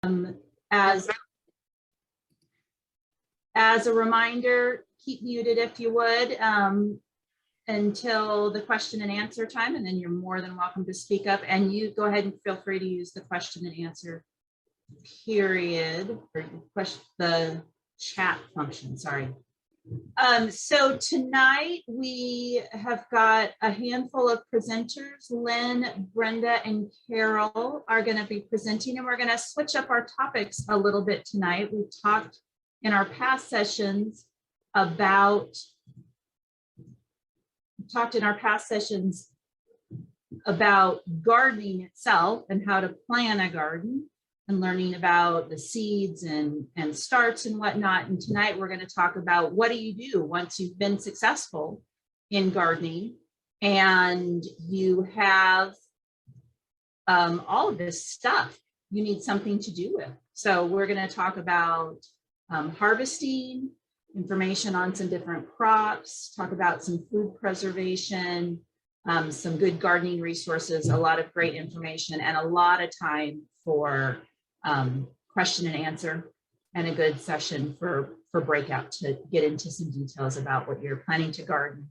As a reminder, keep muted if you would until the question and answer time, and then you're more than welcome to speak up. And you go ahead and feel free to use the question and answer period, or the chat function, sorry. So tonight we have got a handful of presenters. Lynn, Brenda, and Carol are going to be presenting, and we're going to switch up our topics a little bit tonight. We've talked in our past sessions about gardening itself and how to plan a garden, and learning about the seeds and starts and whatnot. And tonight we're going to talk about what do you do once you've been successful in gardening and you have all of this stuff you need something to do with. So we're going to talk about harvesting, information on some different crops, talk about some food preservation, some good gardening resources, a lot of great information, and a lot of time for question and answer, and a good session for breakout to get into some details about what you're planning to garden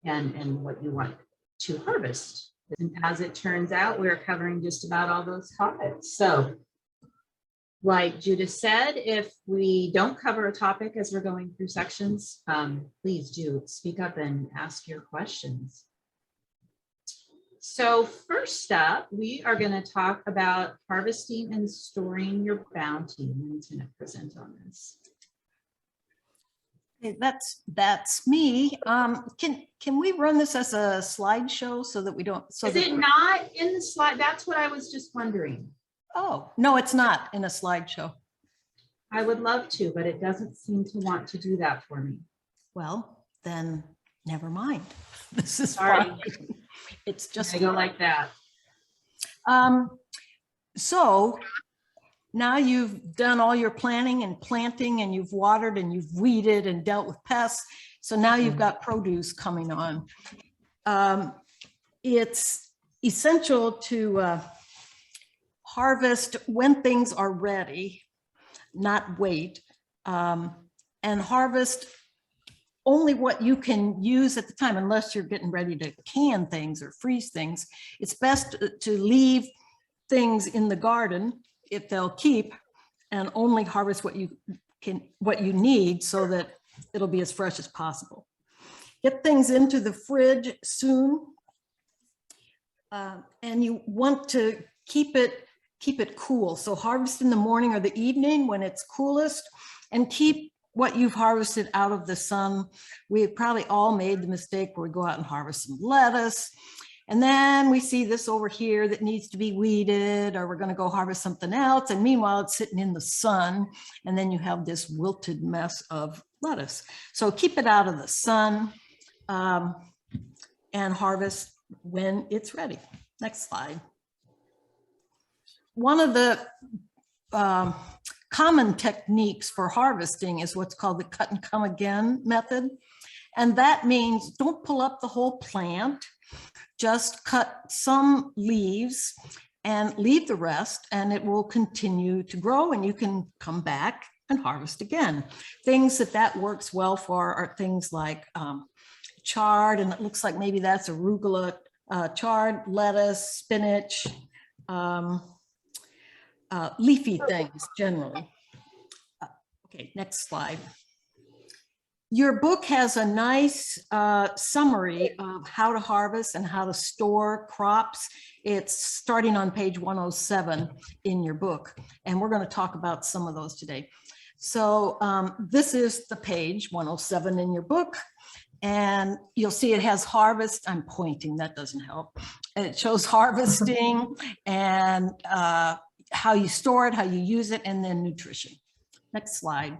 and what you want to harvest. And as it turns out, we're covering just about all those topics. So like Judith said, if we don't cover a topic as we're going through sections, please do speak up and ask your questions. So first up, we are going to talk about harvesting and storing your bounty. I'm going to present on this. Okay, that's me. Can we run this as a slideshow so that we don't? Is it not in the slide? That's what I was just wondering. Oh, no, it's not in a slideshow. I would love to, but it doesn't seem to want to do that for me. Well, then never mind. This is Sorry. fine. It's just I go like that. So now you've done all your planning and planting, and you've watered and you've weeded and dealt with pests. So now you've got produce coming on. It's essential to harvest when things are ready, not wait, and harvest only what you can use at the time, unless you're getting ready to can things or freeze things. It's best to leave things in the garden if they'll keep, and only harvest what you need so that it'll be as fresh as possible. Get things into the fridge soon, and you want to keep it cool. So harvest in the morning or the evening when it's coolest, and keep what you've harvested out of the sun. We've probably all made the mistake where we go out and harvest some lettuce, and then we see this over here that needs to be weeded, or we're going to go harvest something else, and meanwhile it's sitting in the sun, and then you have this wilted mess of lettuce. So keep it out of the sun, and harvest when it's ready. Next slide. One of the common techniques for harvesting is what's called the cut and come again method. And that means don't pull up the whole plant, just cut some leaves and leave the rest, and it will continue to grow, and you can come back and harvest again. Things that works well for are things like chard, and it looks like maybe that's arugula, chard, lettuce, spinach, leafy things generally. Okay, next slide. Your book has a nice summary of how to harvest and how to store crops. It's starting on page 107 in your book, and we're going to talk about some of those today. So this is the page 107 in your book, and you'll see it has harvest. I'm pointing, that doesn't help. And it shows harvesting and how you store it, how you use it, and then nutrition. Next slide.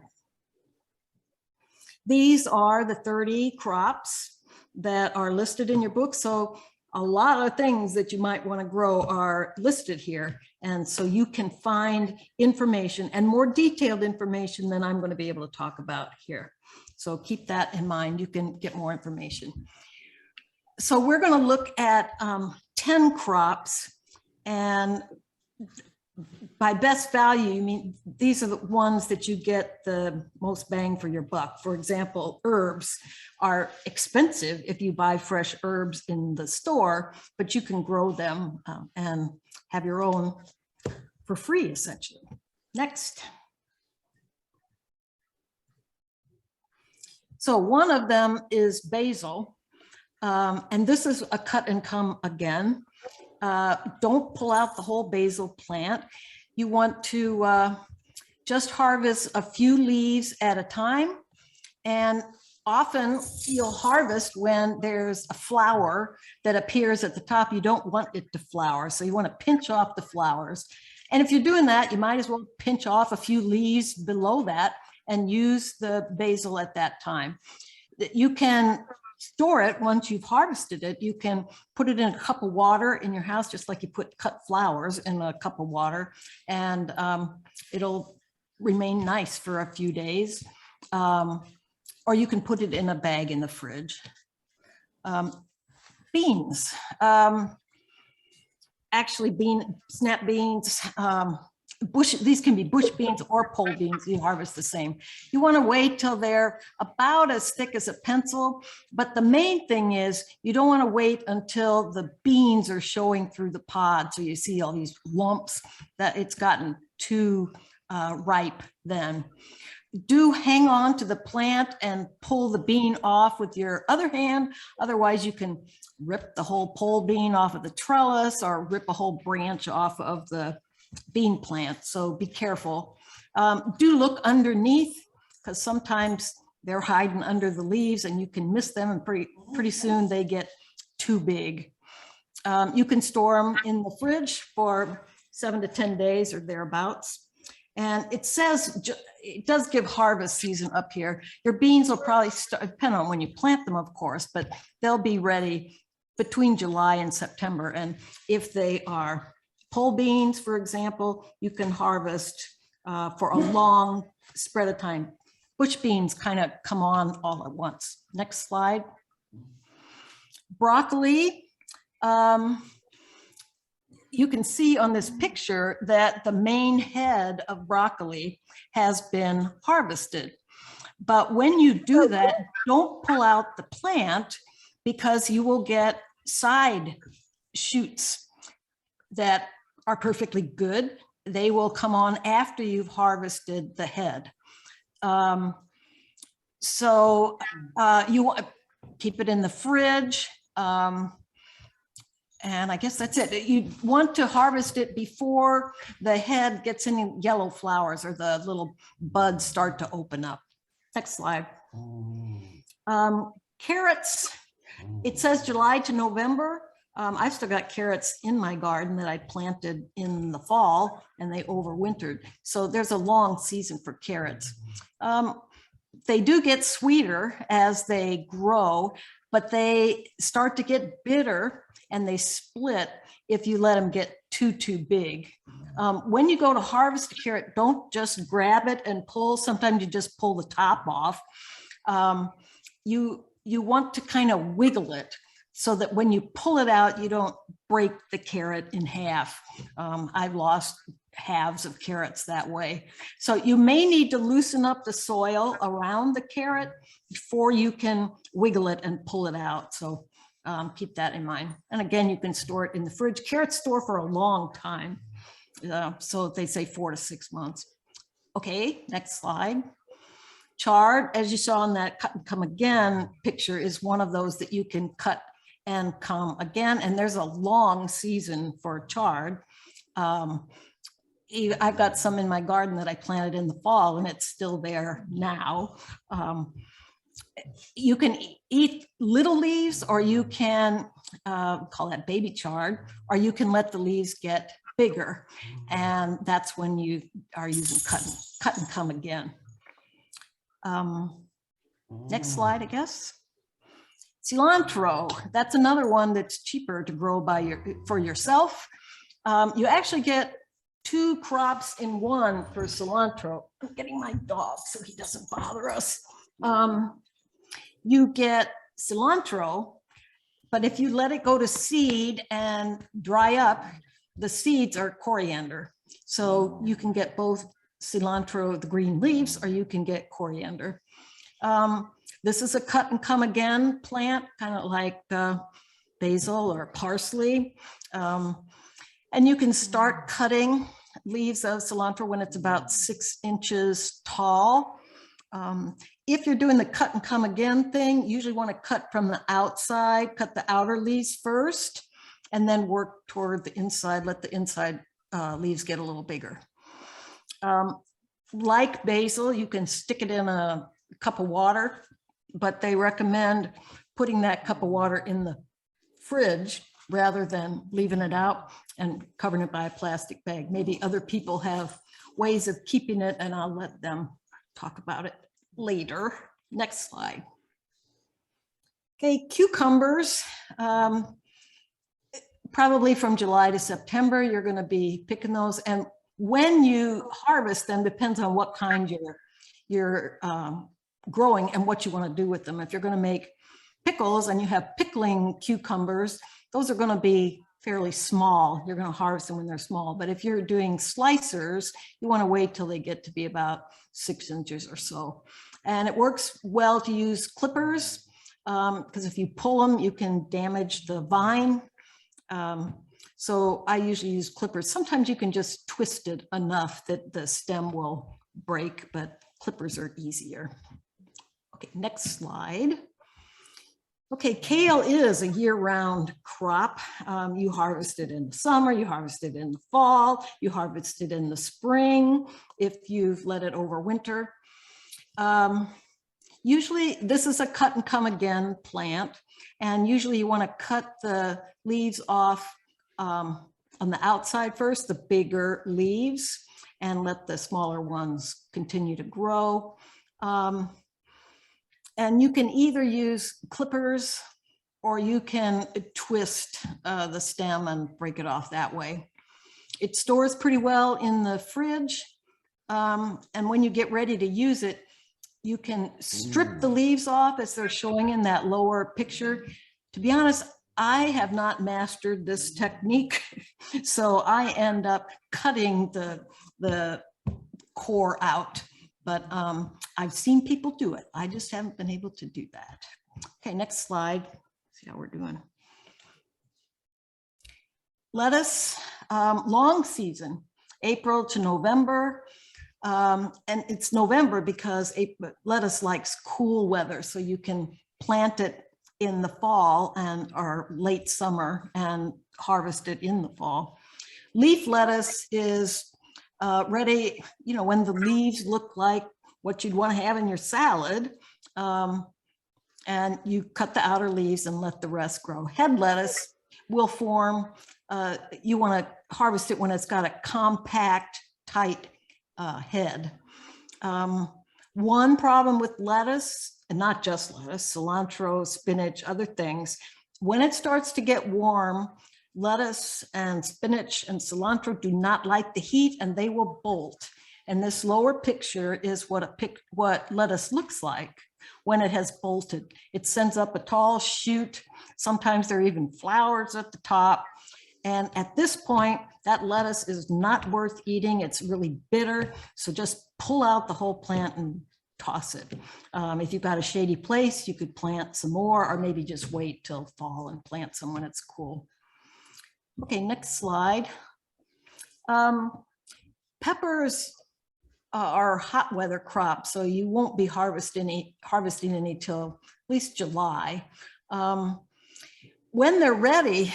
These are the 30 crops that are listed in your book. So a lot of things that you might want to grow are listed here. And so you can find information, and more detailed information than I'm going to be able to talk about here. So keep that in mind. You can get more information. So we're going to look at 10 crops, and by best value, you mean these are the ones that you get the most bang for your buck. For example, herbs are expensive if you buy fresh herbs in the store, but you can grow them and have your own for free, essentially. Next. So one of them is basil, and this is a cut and come again. Don't pull out the whole basil plant. You want to just harvest a few leaves at a time. And often you'll harvest when there's a flower that appears at the top. You don't want it to flower, so you want to pinch off the flowers. And if you're doing that, you might as well pinch off a few leaves below that and use the basil at that time. You can store it once you've harvested it. You can put it in a cup of water in your house, just like you put cut flowers in a cup of water, and it'll remain nice for a few days. Or you can put it in a bag in the fridge. Beans. Actually, snap beans, these can be bush beans or pole beans. You harvest the same. You want to wait till they're about as thick as a pencil, but the main thing is you don't want to wait until the beans are showing through the pod, so you see all these lumps, that it's gotten too ripe then. Do hang on to the plant and pull the bean off with your other hand. Otherwise, you can rip the whole pole bean off of the trellis or rip a whole branch off of the bean plant. So be careful. Do look underneath, because sometimes they're hiding under the leaves and you can miss them, and pretty soon they get too big. You can store them in the fridge for 7 to 10 days or thereabouts. And it says, it does give harvest season up here. Your beans will probably start, depend on when you plant them, of course, but they'll be ready between July and September. And if they are pole beans, for example, you can harvest for a long spread of time. Bush beans kind of come on all at once. Next slide. Broccoli. You can see on this picture that the main head of broccoli has been harvested. But when you do that, don't pull out the plant, because you will get side shoots that are perfectly good. They will come on after you've harvested the head. So you want to keep it in the fridge. And I guess that's it. You want to harvest it before the head gets any yellow flowers or the little buds start to open up. Next slide. Carrots, it says July to November. I've still got carrots in my garden that I planted in the fall and they overwintered. So there's a long season for carrots. They do get sweeter as they grow, but they start to get bitter and they split if you let them get too big. When you go to harvest a carrot, don't just grab it and pull. Sometimes you just pull the top off. You want to kind of wiggle it so that when you pull it out, you don't break the carrot in half. I've lost halves of carrots that way. So you may need to loosen up the soil around the carrot before you can wiggle it and pull it out. So keep that in mind. And again, you can store it in the fridge. Carrots store for a long time. So they say 4 to 6 months. Okay, next slide. Chard, as you saw in that cut and come again picture, is one of those that you can cut and come again. And there's a long season for chard. I've got some in my garden that I planted in the fall and it's still there now. You can eat little leaves, or you can call that baby chard, or you can let the leaves get bigger. And that's when you are using cut and come again. Next slide, I guess. Cilantro, that's another one that's cheaper to grow for yourself. You actually get 2 crops in one for cilantro. I'm getting my dog so he doesn't bother us. You get cilantro, but if you let it go to seed and dry up, the seeds are coriander. So you can get both cilantro, the green leaves, or you can get coriander. This is a cut and come again plant, kind of like basil or parsley. And you can start cutting leaves of cilantro when it's about 6 inches tall. If you're doing the cut and come again thing, you usually want to cut from the outside, cut the outer leaves first, and then work toward the inside, let the inside leaves get a little bigger. Like basil, you can stick it in a cup of water, but they recommend putting that cup of water in the fridge rather than leaving it out and covering it by a plastic bag. Maybe other people have ways of keeping it, and I'll let them talk about it later. Next slide. Okay, cucumbers. Probably from July to September, you're going to be picking those. And when you harvest them depends on what kind you're growing and what you want to do with them. If you're going to make pickles and you have pickling cucumbers, those are going to be fairly small. You're going to harvest them when they're small. But if you're doing slicers, you want to wait till they get to be about 6 inches or so. And it works well to use clippers because if you pull them, you can damage the vine. So I usually use clippers. Sometimes you can just twist it enough that the stem will break, but clippers are easier. Okay, next slide. Okay, kale is a year-round crop. You harvest it in the summer, you harvest it in the fall, you harvest it in the spring if you've let it overwinter. Usually this is a cut and come again plant, and usually you want to cut the leaves off on the outside first, the bigger leaves, and let the smaller ones continue to grow. And you can either use clippers or you can twist the stem and break it off that way. It stores pretty well in the fridge. And when you get ready to use it, you can strip the leaves off as they're showing in that lower picture. To be honest, I have not mastered this technique. So I end up cutting the core out. But I've seen people do it. I just haven't been able to do that. Okay, next slide. See how we're doing. Lettuce, long season, April to November. And it's November because lettuce likes cool weather. So you can plant it in the fall or late summer and harvest it in the fall. Leaf lettuce is ready, you know, when the leaves look like what you'd want to have in your salad, and you cut the outer leaves and let the rest grow. Head lettuce will form, you want to harvest it when it's got a compact, tight head. One problem with lettuce, and not just lettuce, cilantro, spinach, other things, when it starts to get warm, lettuce and spinach and cilantro do not like the heat and they will bolt. And this lower picture is what lettuce looks like when it has bolted. It sends up a tall shoot. Sometimes there are even flowers at the top. And at this point, that lettuce is not worth eating. It's really bitter. So just pull out the whole plant and toss it. If you've got a shady place, you could plant some more, or maybe just wait till fall and plant some when it's cool. Okay, next slide. Peppers are hot weather crops, so you won't be harvesting any till at least July. When they're ready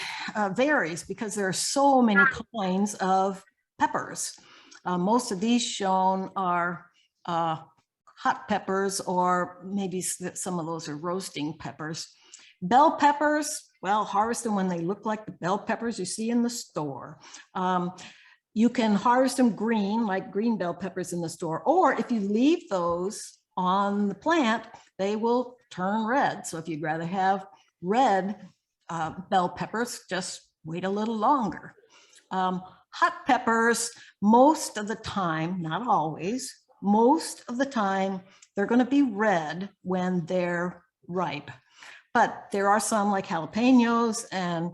varies because there are so many kinds of peppers. Most of these shown are hot peppers, or maybe some of those are roasting peppers. Bell peppers, well, harvest them when they look like the bell peppers you see in the store. You can harvest them green, like green bell peppers in the store, or if you leave those on the plant, they will turn red. So if you'd rather have red bell peppers, just wait a little longer. Hot peppers, most of the time, not always, most of the time, they're going to be red when they're ripe. But there are some like jalapenos and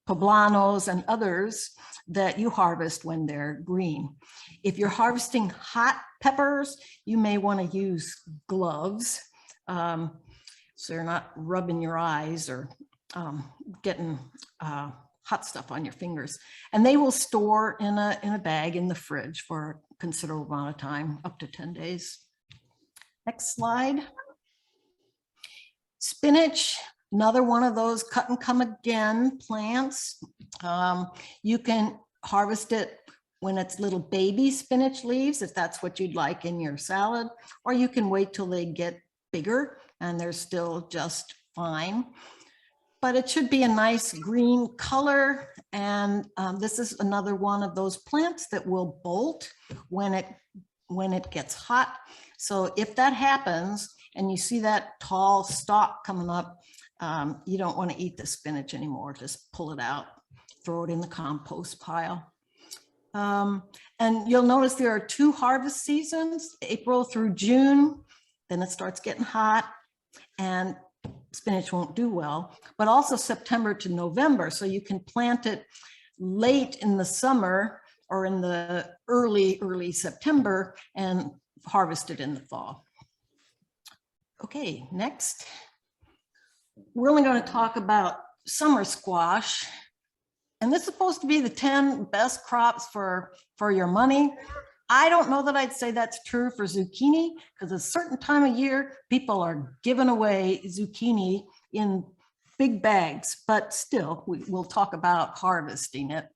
poblanos and others that you harvest when they're green. If you're harvesting hot peppers, you may want to use gloves, so you're not rubbing your eyes or getting hot stuff on your fingers. And they will store in a bag in the fridge for a considerable amount of time, up to 10 days. Next slide. Spinach, another one of those cut and come again plants. You can harvest it when it's little baby spinach leaves, if that's what you'd like in your salad, or you can wait till they get bigger and they're still just fine. But it should be a nice green color. And this is another one of those plants that will bolt when it gets hot. So if that happens and you see that tall stalk coming up, you don't want to eat the spinach anymore. Just pull it out, throw it in the compost pile. And you'll notice there are 2 harvest seasons, April through June. Then it starts getting hot and spinach won't do well, but also September to November. So you can plant it late in the summer or in the early September and harvest it in the fall. Okay, next. We're only going to talk about summer squash. And this is supposed to be the 10 best crops for your money. I don't know that I'd say that's true for zucchini, because a certain time of year, people are giving away zucchini in big bags, but still, we'll talk about harvesting it.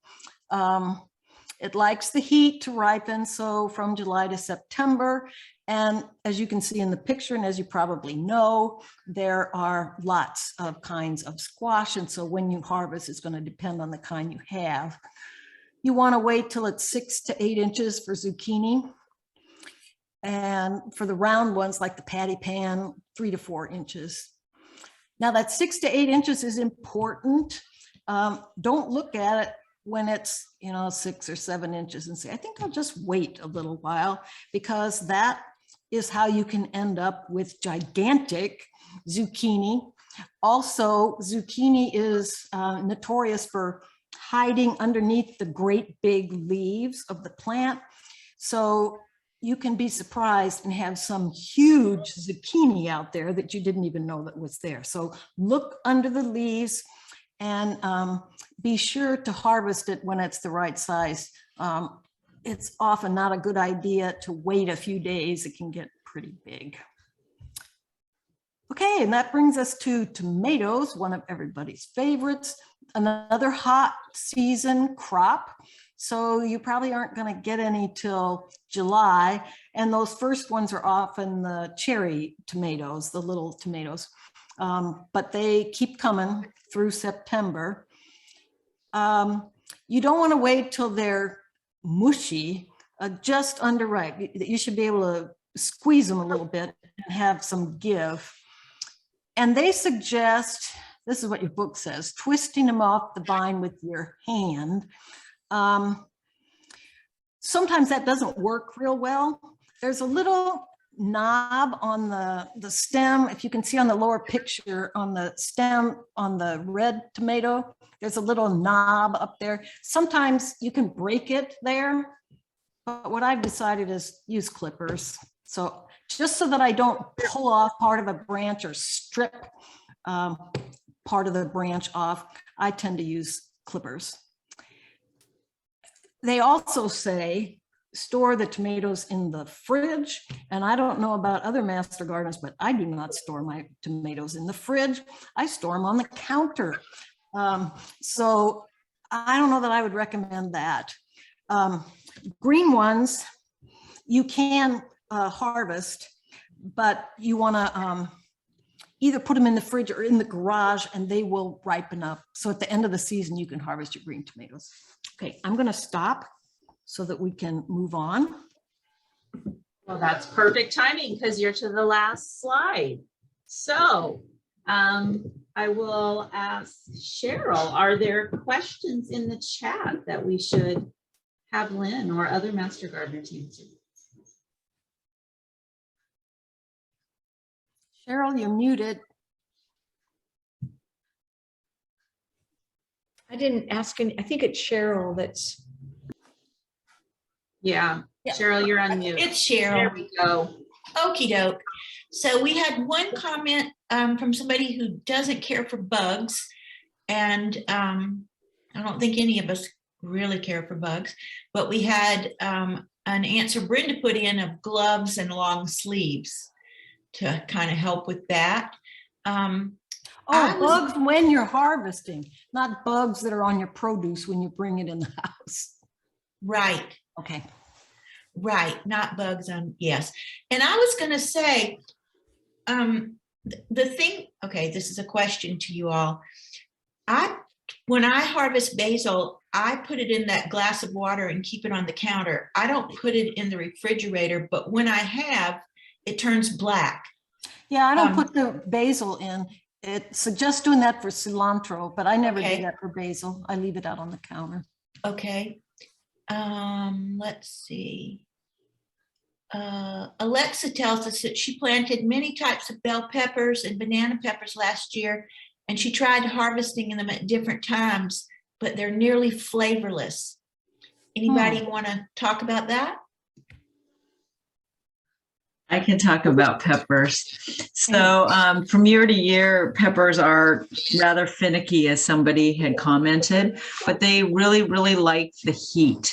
It likes the heat to ripen, so from July to September. And as you can see in the picture, and as you probably know, there are lots of kinds of squash. And so when you harvest, it's going to depend on the kind you have. You want to wait till it's 6 to 8 inches for zucchini. And for the round ones, like the patty pan, 3 to 4 inches. Now that 6 to 8 inches is important. Don't look at it when it's 6 or 7 inches and say, I think I'll just wait a little while, because that is how you can end up with gigantic zucchini. Also, zucchini is notorious for hiding underneath the great big leaves of the plant. So you can be surprised and have some huge zucchini out there that you didn't even know that was there. So look under the leaves and be sure to harvest it when it's the right size. It's often not a good idea to wait a few days. It can get pretty big. Okay, and that brings us to tomatoes, one of everybody's favorites, another hot season crop. So you probably aren't going to get any till July. And those first ones are often the cherry tomatoes, the little tomatoes. But they keep coming through September. You don't want to wait till they're mushy, just underripe. You should be able to squeeze them a little bit and have some give. And they suggest, this is what your book says, twisting them off the vine with your hand. Sometimes that doesn't work real well. There's a little knob on the stem. If you can see on the lower picture on the stem on the red tomato, there's a little knob up there. Sometimes you can break it there, but what I've decided is use clippers. So just so that I don't pull off part of a branch or strip part of the branch off, I tend to use clippers. They also say store the tomatoes in the fridge. And I don't know about other master gardeners, but I do not store my tomatoes in the fridge. I store them on the counter. So I don't know that I would recommend that. Green ones, you can harvest, but you want to either put them in the fridge or in the garage and they will ripen up. So at the end of the season, you can harvest your green tomatoes. Okay, I'm going to stop so that we can move on. Well, that's perfect timing because you're to the last slide. So I will ask Cheryl, are there questions in the chat that we should have Lynn or other master gardeners answer? Cheryl, you're muted. I didn't ask any, I think it's Cheryl that's Yeah, Yeah. Cheryl, you're on mute. It's There Cheryl. we go. Okie doke. So we had one comment from somebody who doesn't care for bugs. And I don't think any of us really care for bugs, but we had an answer Brenda put in of gloves and long sleeves to kind of help with that. Bugs when you're harvesting, not bugs that are on your produce when you bring it in the house. Right. Okay. Right. Not bugs on, yes. And I was going to say, the thing, okay, this is a question to you all. When I harvest basil, I put it in that glass of water and keep it on the counter. I don't put it in the refrigerator, but when I have, it turns black. Yeah, I don't put the basil in. It suggests doing that for cilantro, but I never do that for basil. I leave it out on the counter. Okay. Let's see. Alexa tells us that she planted many types of bell peppers and banana peppers last year, and she tried harvesting them at different times, but they're nearly flavorless. Anybody want to talk about that? I can talk about peppers. So from year to year, peppers are rather finicky, as somebody had commented, but they really, really like the heat.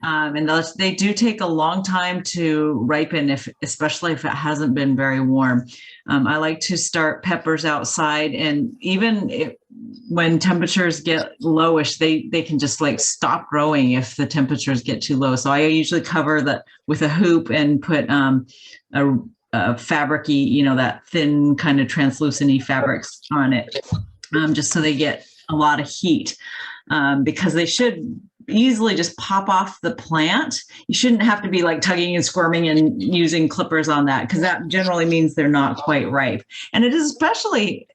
And they do take a long time to ripen, especially if it hasn't been very warm. I like to start peppers outside, and even when temperatures get lowish, they can just like stop growing if the temperatures get too low. So I usually cover that with a hoop and put a fabric-y, that thin kind of translucent-y fabrics on it, just so they get a lot of heat, because they should easily just pop off the plant. You shouldn't have to be like tugging and squirming and using clippers on that, because that generally means they're not quite ripe. And it is especially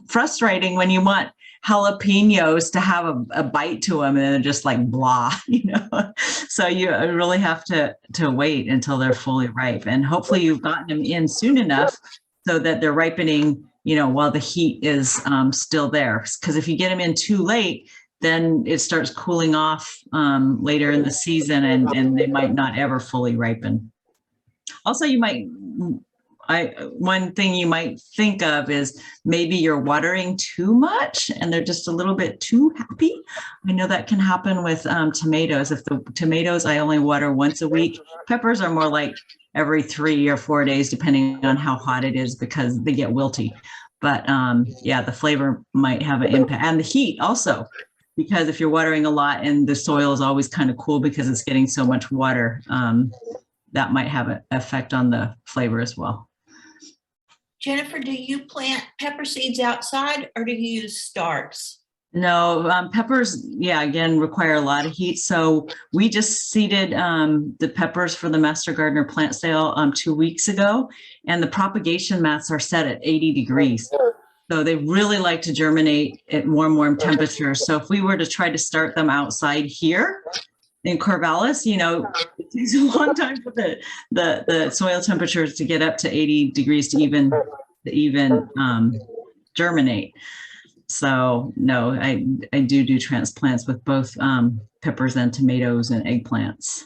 frustrating when you want jalapenos to have a bite to them and they're just like blah, So you really have to wait until they're fully ripe. And hopefully you've gotten them in soon enough so that they're ripening, while the heat is still there. Because if you get them in too late, then it starts cooling off later in the season, and they might not ever fully ripen. Also, one thing you might think of is maybe you're watering too much and they're just a little bit too happy. I know that can happen with tomatoes. If the tomatoes I only water once a week, peppers are more like every 3 or 4 days, depending on how hot it is, because they get wilty. But yeah, the flavor might have an impact, and the heat also. Because if you're watering a lot and the soil is always kind of cool because it's getting so much water, that might have an effect on the flavor as well. Jennifer, do you plant pepper seeds outside or do you use starts? No, peppers, again, require a lot of heat. So we just seeded the peppers for the Master Gardener plant sale 2 weeks ago, and the propagation mats are set at 80 degrees. So they really like to germinate at warm temperatures. So if we were to try to start them outside here in Corvallis, it takes a long time for the soil temperatures to get up to 80 degrees to even germinate. So no, I do transplants with both peppers and tomatoes and eggplants.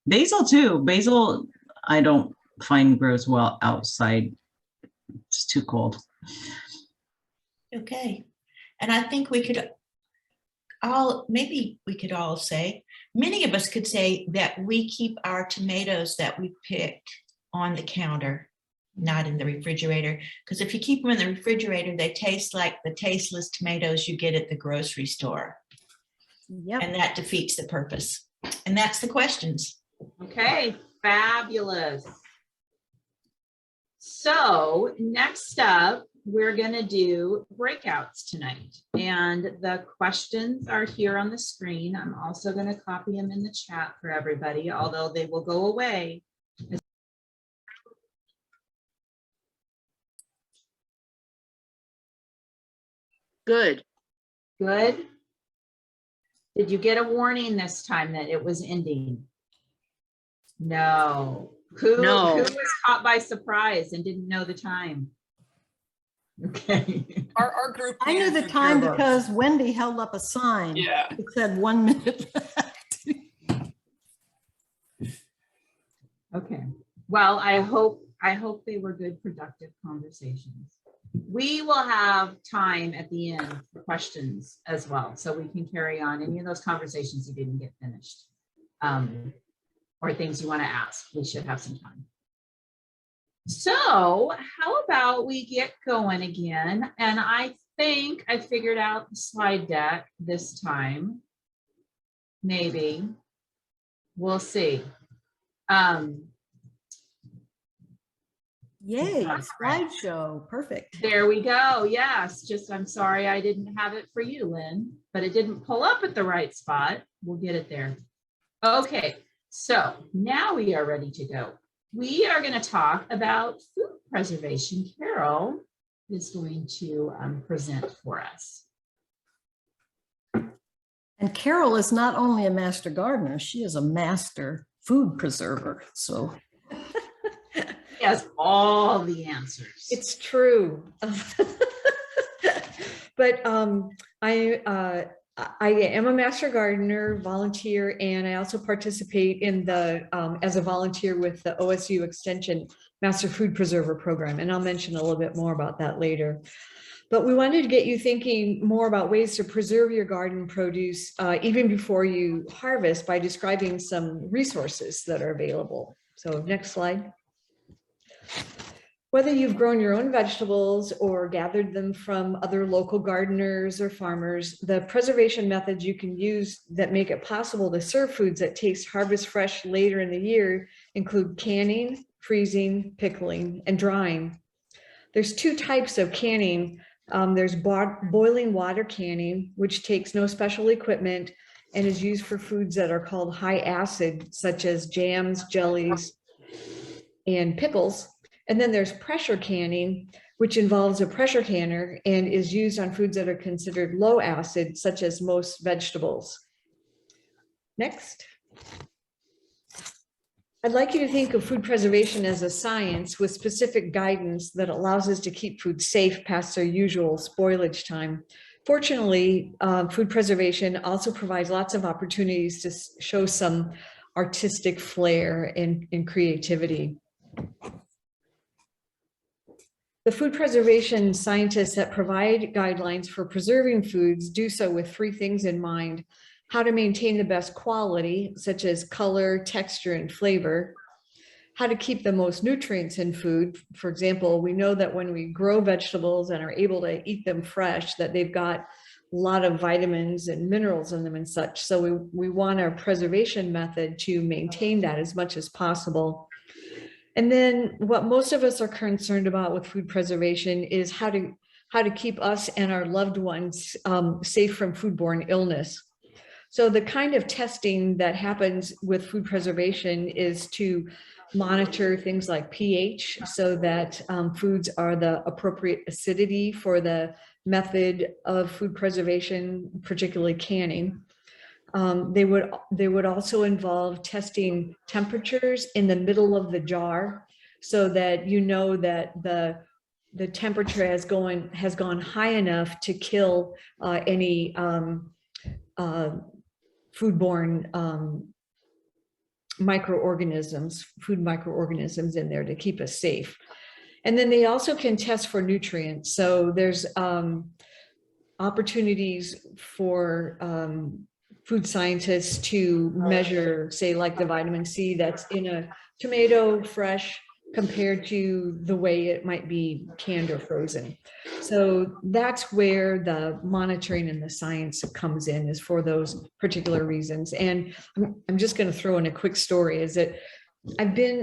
Basil too. Basil I don't find grows well outside. It's too cold. Okay. And I think we could all say, many of us could say that we keep our tomatoes that we picked on the counter, not in the refrigerator. Because if you keep them in the refrigerator, they taste like the tasteless tomatoes you get at the grocery store. Yep. And that defeats the purpose. And that's the questions. Okay, fabulous. So next up, we're going to do breakouts tonight, and the questions are here on the screen. I'm also going to copy them in the chat for everybody, although they will go away. Good. Good. Did you get a warning this time that it was ending? No. Who was caught by surprise and didn't know the time? Okay. Our group. I knew the time because Wendy held up a sign. Yeah. It said 1 minute left. Okay, well, I hope they were good, productive conversations. We will have time at the end for questions as well, so we can carry on any of those conversations you didn't get finished. Or things you want to ask, we should have some time. So how about we get going again? And I think I figured out the slide deck this time. Maybe. We'll see. Yay, slideshow, perfect. There we go. Yes, just I'm sorry I didn't have it for you, Lynn, but it didn't pull up at the right spot. We'll get it there. Okay, so now we are ready to go. We are going to talk about food preservation. Carol is going to present for us. And Carol is not only a master gardener, she is a master food preserver. So She has all the answers. It's true. But I am a master gardener, volunteer, and I also participate in the as a volunteer with the OSU Extension Master Food Preserver Program, and I'll mention a little bit more about that later. But we wanted to get you thinking more about ways to preserve your garden produce even before you harvest by describing some resources that are available. So next slide. Whether you've grown your own vegetables or gathered them from other local gardeners or farmers, the preservation methods you can use that make it possible to serve foods that taste harvest fresh later in the year include canning, freezing, pickling, and drying. There's two types of canning. There's boiling water canning, which takes no special equipment and is used for foods that are called high acid, such as jams, jellies, and pickles. And then there's pressure canning, which involves a pressure canner and is used on foods that are considered low acid, such as most vegetables. Next. I'd like you to think of food preservation as a science with specific guidance that allows us to keep food safe past their usual spoilage time. Fortunately, food preservation also provides lots of opportunities to show some artistic flair and creativity. The food preservation scientists that provide guidelines for preserving foods do so with three things in mind: how to maintain the best quality, such as color, texture, and flavor; how to keep the most nutrients in food. For example, we know that when we grow vegetables and are able to eat them fresh, that they've got a lot of vitamins and minerals in them and such. So we want our preservation method to maintain that as much as possible. And then what most of us are concerned about with food preservation is how to keep us and our loved ones safe from foodborne illness. So the kind of testing that happens with food preservation is to monitor things like pH so that foods are the appropriate acidity for the method of food preservation, particularly canning. They would also involve testing temperatures in the middle of the jar so that you know that the temperature has gone high enough to kill any foodborne microorganisms, food microorganisms in there to keep us safe. And then they also can test for nutrients. So there's opportunities for food scientists to measure, say, like the vitamin C that's in a tomato fresh compared to the way it might be canned or frozen. So that's where the monitoring and the science comes in, is for those particular reasons. And I'm just going to throw in a quick story, is that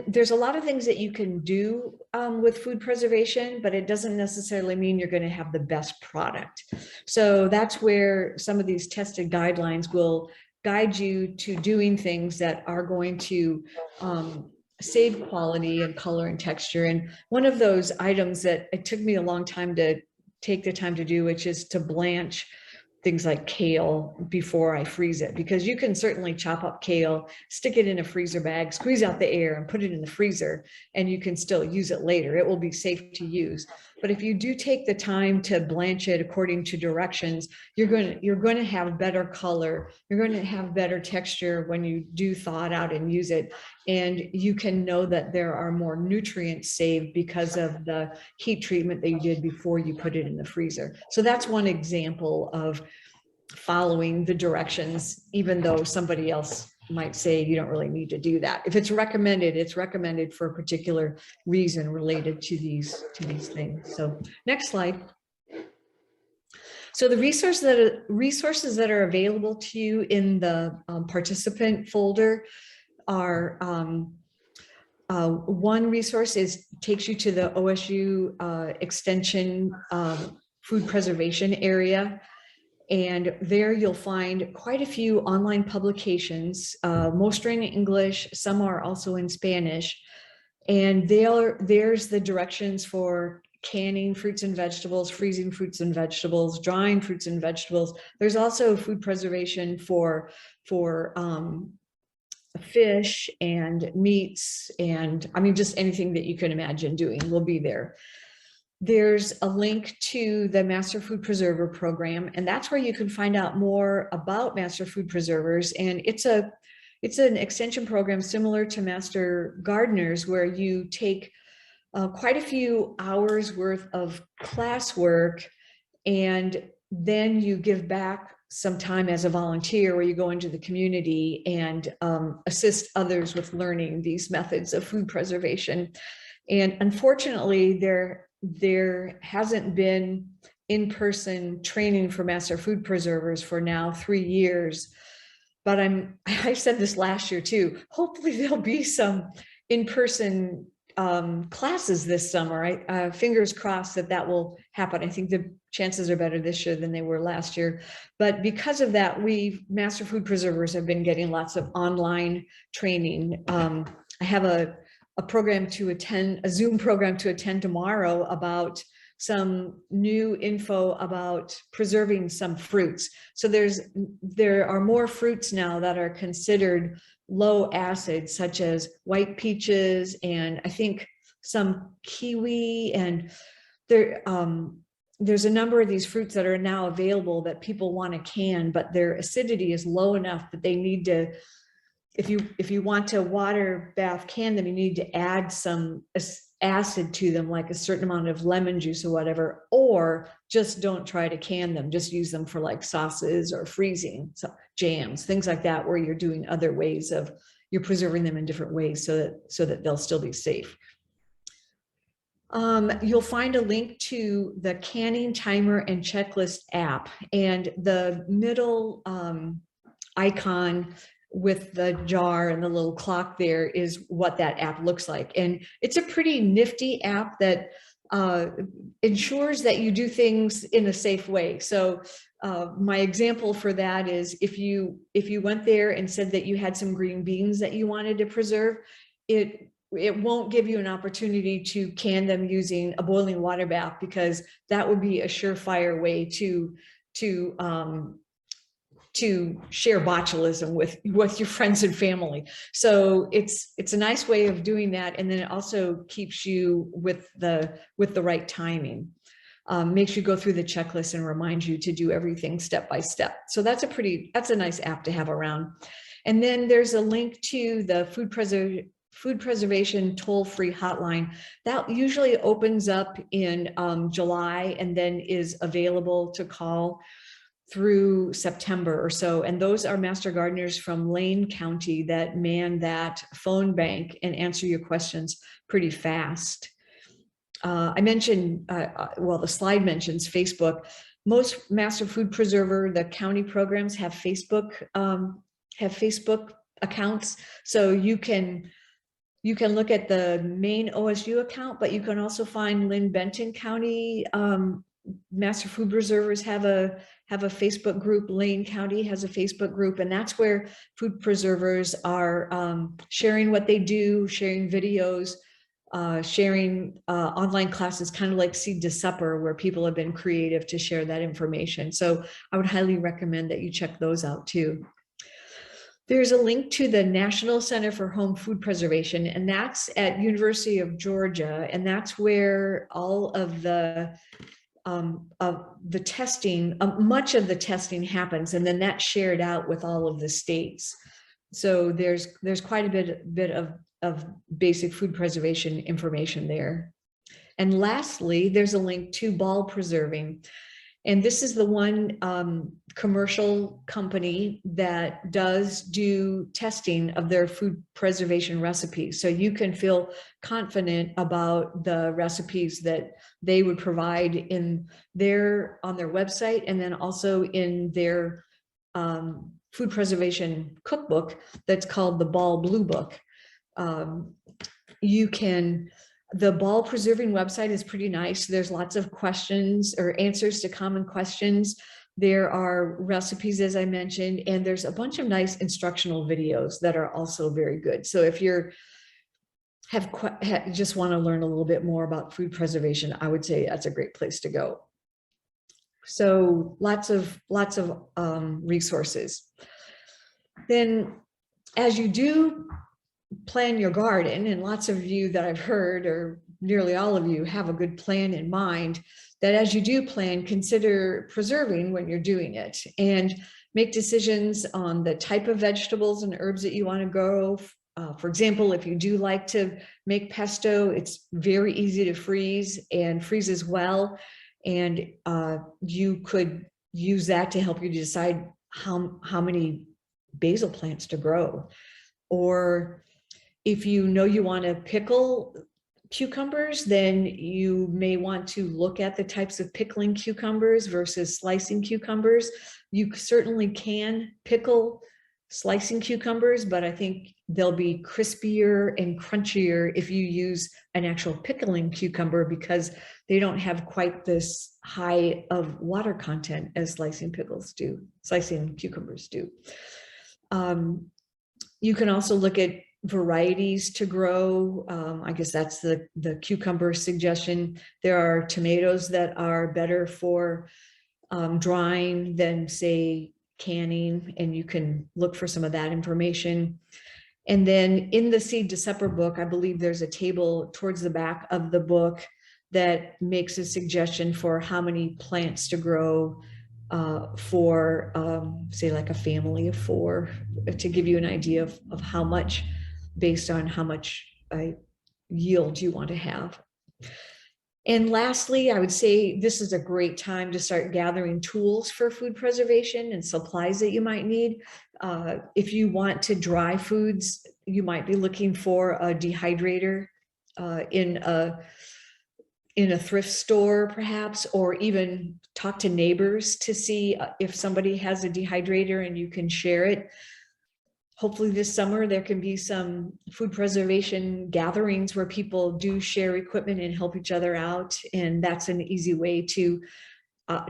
there's a lot of things that you can do with food preservation, but it doesn't necessarily mean you're going to have the best product. So that's where some of these tested guidelines will guide you to doing things that are going to save quality and color and texture. And one of those items that it took me a long time to take the time to do, which is to blanch things like kale before I freeze it, because you can certainly chop up kale, stick it in a freezer bag, squeeze out the air and put it in the freezer, and you can still use it later. It will be safe to use. But if you do take the time to blanch it according to directions, you're going to have better color. You're going to have better texture when you do thaw it out and use it. And you can know that there are more nutrients saved because of the heat treatment that you did before you put it in the freezer. So that's one example of following the directions, even though somebody else might say you don't really need to do that. If it's recommended for a particular reason related to these things. So next slide. So the resources that are available to you in the participant folder are one resource takes you to the OSU extension food preservation area. And there you'll find quite a few online publications, most are in English, some are also in Spanish. And there's the directions for canning fruits and vegetables, freezing fruits and vegetables, drying fruits and vegetables. There's also food preservation for fish and meats, and I mean, just anything that you can imagine doing will be there. There's a link to the Master Food Preserver program, and that's where you can find out more about Master Food Preservers. And it's an extension program similar to Master Gardeners, where you take quite a few hours worth of classwork, and then you give back some time as a volunteer, where you go into the community and assist others with learning these methods of food preservation. And unfortunately, there hasn't been in-person training for Master Food Preservers for now 3 years. But I said this last year too, hopefully there'll be some in-person classes this summer. Fingers crossed that will happen. I think the chances are better this year than they were last year. But because of that, Master Food Preservers have been getting lots of online training. I have a program to attend, a Zoom program to attend tomorrow about some new info about preserving some fruits. So there are more fruits now that are considered low acid, such as white peaches, and I think some kiwi, and there's a number of these fruits that are now available that people want to can, but their acidity is low enough that they need to, if you want to water bath can them, you need to add some acid to them, like a certain amount of lemon juice or whatever, or just don't try to can them. Just use them for like sauces or freezing, so jams, things like that, where you're doing other ways of, you're preserving them in different ways so that they'll still be safe. You'll find a link to the canning timer and checklist app, and the middle icon with the jar and the little clock there is what that app looks like. And it's a pretty nifty app that ensures that you do things in a safe way. So my example for that is if you went there and said that you had some green beans that you wanted to preserve, it won't give you an opportunity to can them using a boiling water bath, because that would be a surefire way to share botulism with your friends and family. So it's a nice way of doing that. And then it also keeps you with the right timing. Makes you go through the checklist and reminds you to do everything step by step. So that's a nice app to have around. And then there's a link to the food preservation toll-free hotline that usually opens up in July and then is available to call through September or so. And those are Master Gardeners from Lane County that man that phone bank and answer your questions pretty fast. I mentioned, well, the slide mentions Facebook. Most Master Food Preserver, the county programs have Facebook accounts. So you can look at the main OSU account, but you can also find Lynn Benton County Master Food Preservers have a Facebook group. Lane County has a Facebook group, and that's where food preservers are sharing what they do, sharing videos, sharing online classes, kind of like Seed to Supper, where people have been creative to share that information. So I would highly recommend that you check those out too. There's a link to the National Center for Home Food Preservation, and that's at University of Georgia, and that's where all of the testing, much of the testing happens, and then that's shared out with all of the states. So there's quite a bit of basic food preservation information there. And lastly, there's a link to Ball Preserving. And this is the one commercial company that does do testing of their food preservation recipes. So you can feel confident about the recipes that they would provide on their website, and then also in their food preservation cookbook that's called the Ball Blue Book. The Ball Preserving website is pretty nice. There's lots of questions or answers to common questions. There are recipes, as I mentioned, and there's a bunch of nice instructional videos that are also very good. So if you're just want to learn a little bit more about food preservation, I would say that's a great place to go. So lots of resources. Then as you do plan your garden, and lots of you that I've heard, or nearly all of you, have a good plan in mind, that as you do plan, consider preserving when you're doing it, and make decisions on the type of vegetables and herbs that you want to grow. For example, if you do like to make pesto, it's very easy to freeze and freezes well, and you could use that to help you decide how many basil plants to grow. Or if you know you want to pickle cucumbers, then you may want to look at the types of pickling cucumbers versus slicing cucumbers. You certainly can pickle slicing cucumbers, but I think they'll be crispier and crunchier if you use an actual pickling cucumber, because they don't have quite this high of water content as slicing cucumbers do. You can also look at varieties to grow. I guess that's the cucumber suggestion. There are tomatoes that are better for drying than, say, canning, and you can look for some of that information. And then in the Seed to Supper book, I believe there's a table towards the back of the book that makes a suggestion for how many plants to grow for, say, like a family of 4, to give you an idea of how much, based on how much yield you want to have. And lastly, I would say this is a great time to start gathering tools for food preservation and supplies that you might need. If you want to dry foods, you might be looking for a dehydrator in a thrift store, perhaps, or even talk to neighbors to see if somebody has a dehydrator and you can share it. Hopefully this summer there can be some food preservation gatherings where people do share equipment and help each other out. And that's an easy way to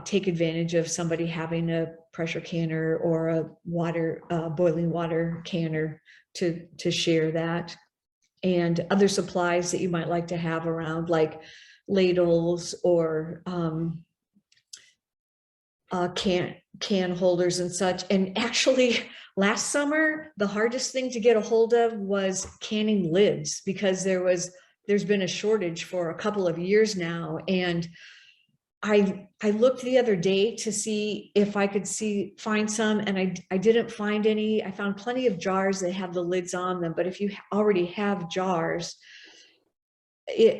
take advantage of somebody having a pressure canner or a boiling water canner to share that. And other supplies that you might like to have around, like ladles or can holders and such. And actually, last summer, the hardest thing to get a hold of was canning lids, because there's been a shortage for a couple of years now. And I looked the other day to see if I could find some, and I didn't find any. I found plenty of jars that have the lids on them, but if you already have jars,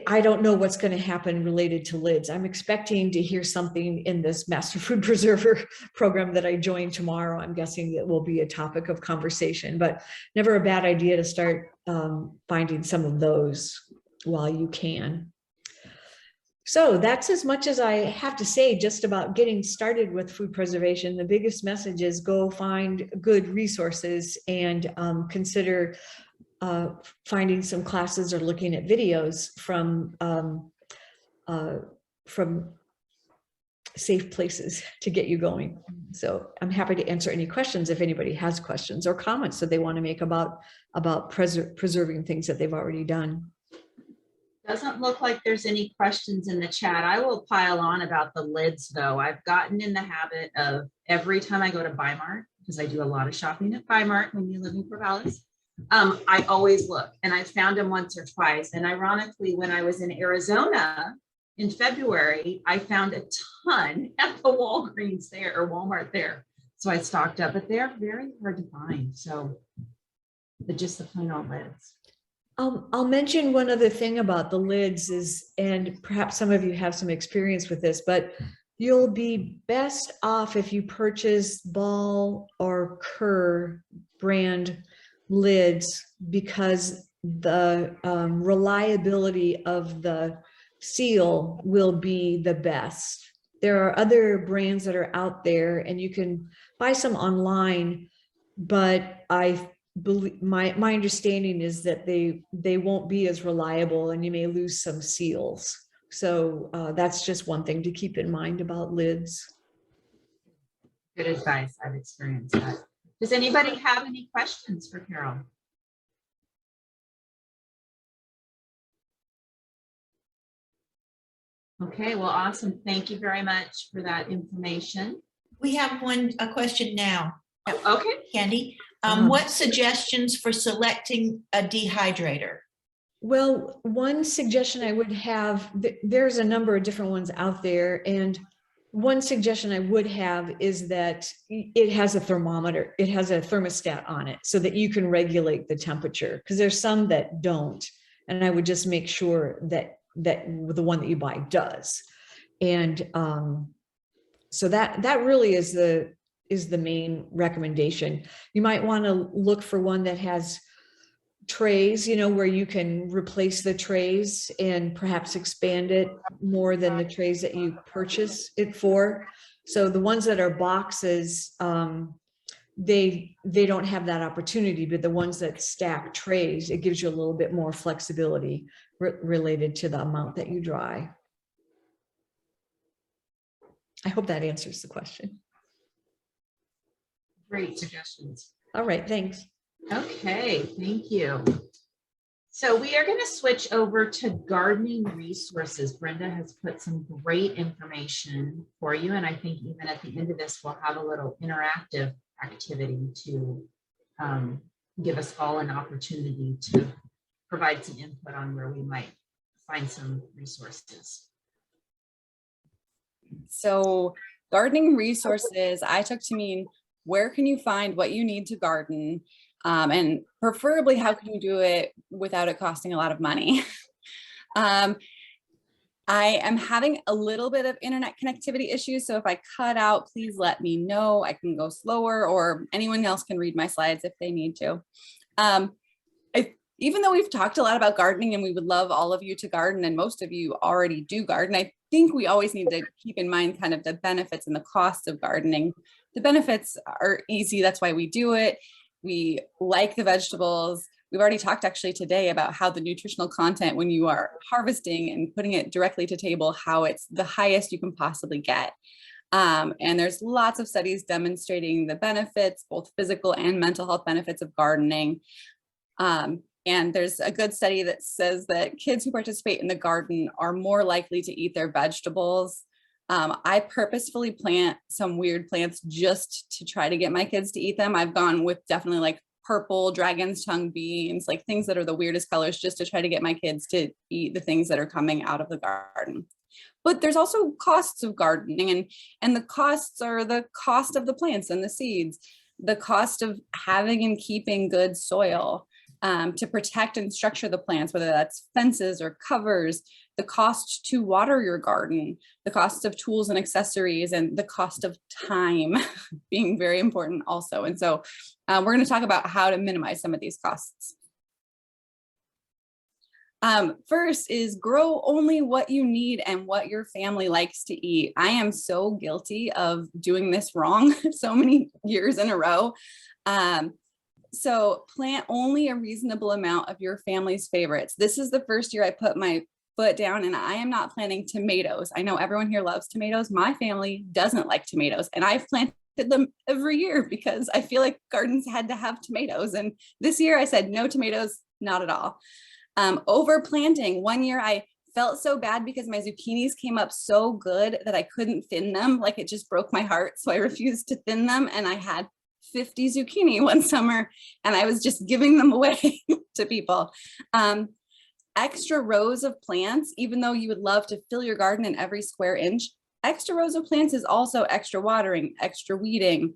I don't know what's going to happen related to lids. I'm expecting to hear something in this Master Food Preserver program that I joined tomorrow. I'm guessing that will be a topic of conversation, but never a bad idea to start finding some of those while you can. So that's as much as I have to say just about getting started with food preservation. The biggest message is go find good resources and consider finding some classes or looking at videos from safe places to get you going. So I'm happy to answer any questions if anybody has questions or comments that they want to make about preserving things that they've already done. Doesn't look like there's any questions in the chat. I will pile on about the lids though. I've gotten in the habit of every time I go to because I do a lot of shopping at Mart when you live in Corvallis. I always look, and I found them once or twice. And ironically, when I was in Arizona in February, I found a ton at the Walgreens there or Walmart there. So I stocked up, but they're very hard to find. So, but just the plain old lids. I'll mention one other thing about the lids is, and perhaps some of you have some experience with this, but you'll be best off if you purchase Ball or Kerr brand lids, because the reliability of the seal will be the best. There are other brands that are out there and you can buy some online, but I believe my understanding is that they won't be as reliable and you may lose some seals. So that's just one thing to keep in mind about lids. Good advice. I've experienced that. Does anybody have any questions for Carol? Okay, well, awesome. Thank you very much for that information. We have a question now. Okay. Candy, what suggestions for selecting a dehydrator? Well, one suggestion I would have, there's a number of different ones out there, and one suggestion I would have is that it has a thermometer, it has a thermostat on it so that you can regulate the temperature, because there's some that don't. And I would just make sure that the one that you buy does. And so that really is the main recommendation. You might want to look for one that has trays, where you can replace the trays and perhaps expand it more than the trays that you purchase it for. So the ones that are boxes, they don't have that opportunity, but the ones that stack trays, it gives you a little bit more flexibility related to the amount that you dry. I hope that answers the question. Great suggestions. All right, thanks. Okay, thank you. So we are going to switch over to gardening resources. Brenda has put some great information for you. And I think even at the end of this, we'll have a little interactive activity to give us all an opportunity to provide some input on where we might find some resources. So gardening resources, I took to mean, where can you find what you need to garden? And preferably, how can you do it without it costing a lot of money? I am having a little bit of internet connectivity issues. So if I cut out, please let me know. I can go slower, or anyone else can read my slides if they need to. Even though we've talked a lot about gardening and we would love all of you to garden, and most of you already do garden, I think we always need to keep in mind kind of the benefits and the cost of gardening. The benefits are easy. That's why we do it. We like the vegetables. We've already talked actually today about how the nutritional content when you are harvesting and putting it directly to table, how it's the highest you can possibly get. And there's lots of studies demonstrating the benefits, both physical and mental health benefits of gardening. And there's a good study that says that kids who participate in the garden are more likely to eat their vegetables. I purposefully plant some weird plants just to try to get my kids to eat them. I've gone with definitely like purple dragon's tongue beans, like things that are the weirdest colors, just to try to get my kids to eat the things that are coming out of the garden. But there's also costs of gardening, and the costs are the cost of the plants and the seeds, the cost of having and keeping good soil, to protect and structure the plants, whether that's fences or covers, the cost to water your garden, the cost of tools and accessories, and the cost of time being very important also. And so we're going to talk about how to minimize some of these costs. First is grow only what you need and what your family likes to eat. I am so guilty of doing this wrong so many years in a row. So plant only a reasonable amount of your family's favorites. This is the first year I put my foot down, and I am not planting tomatoes. I know everyone here loves tomatoes. My family doesn't like tomatoes, and I've planted them every year because I feel like gardens had to have tomatoes. And this year I said no tomatoes, not at all. Overplanting. One year I felt so bad because my zucchinis came up so good that I couldn't thin them. Like, it just broke my heart. So I refused to thin them, and I had 50 zucchini one summer, and I was just giving them away to people. Extra rows of plants, even though you would love to fill your garden in every square inch, extra rows of plants is also extra watering, extra weeding.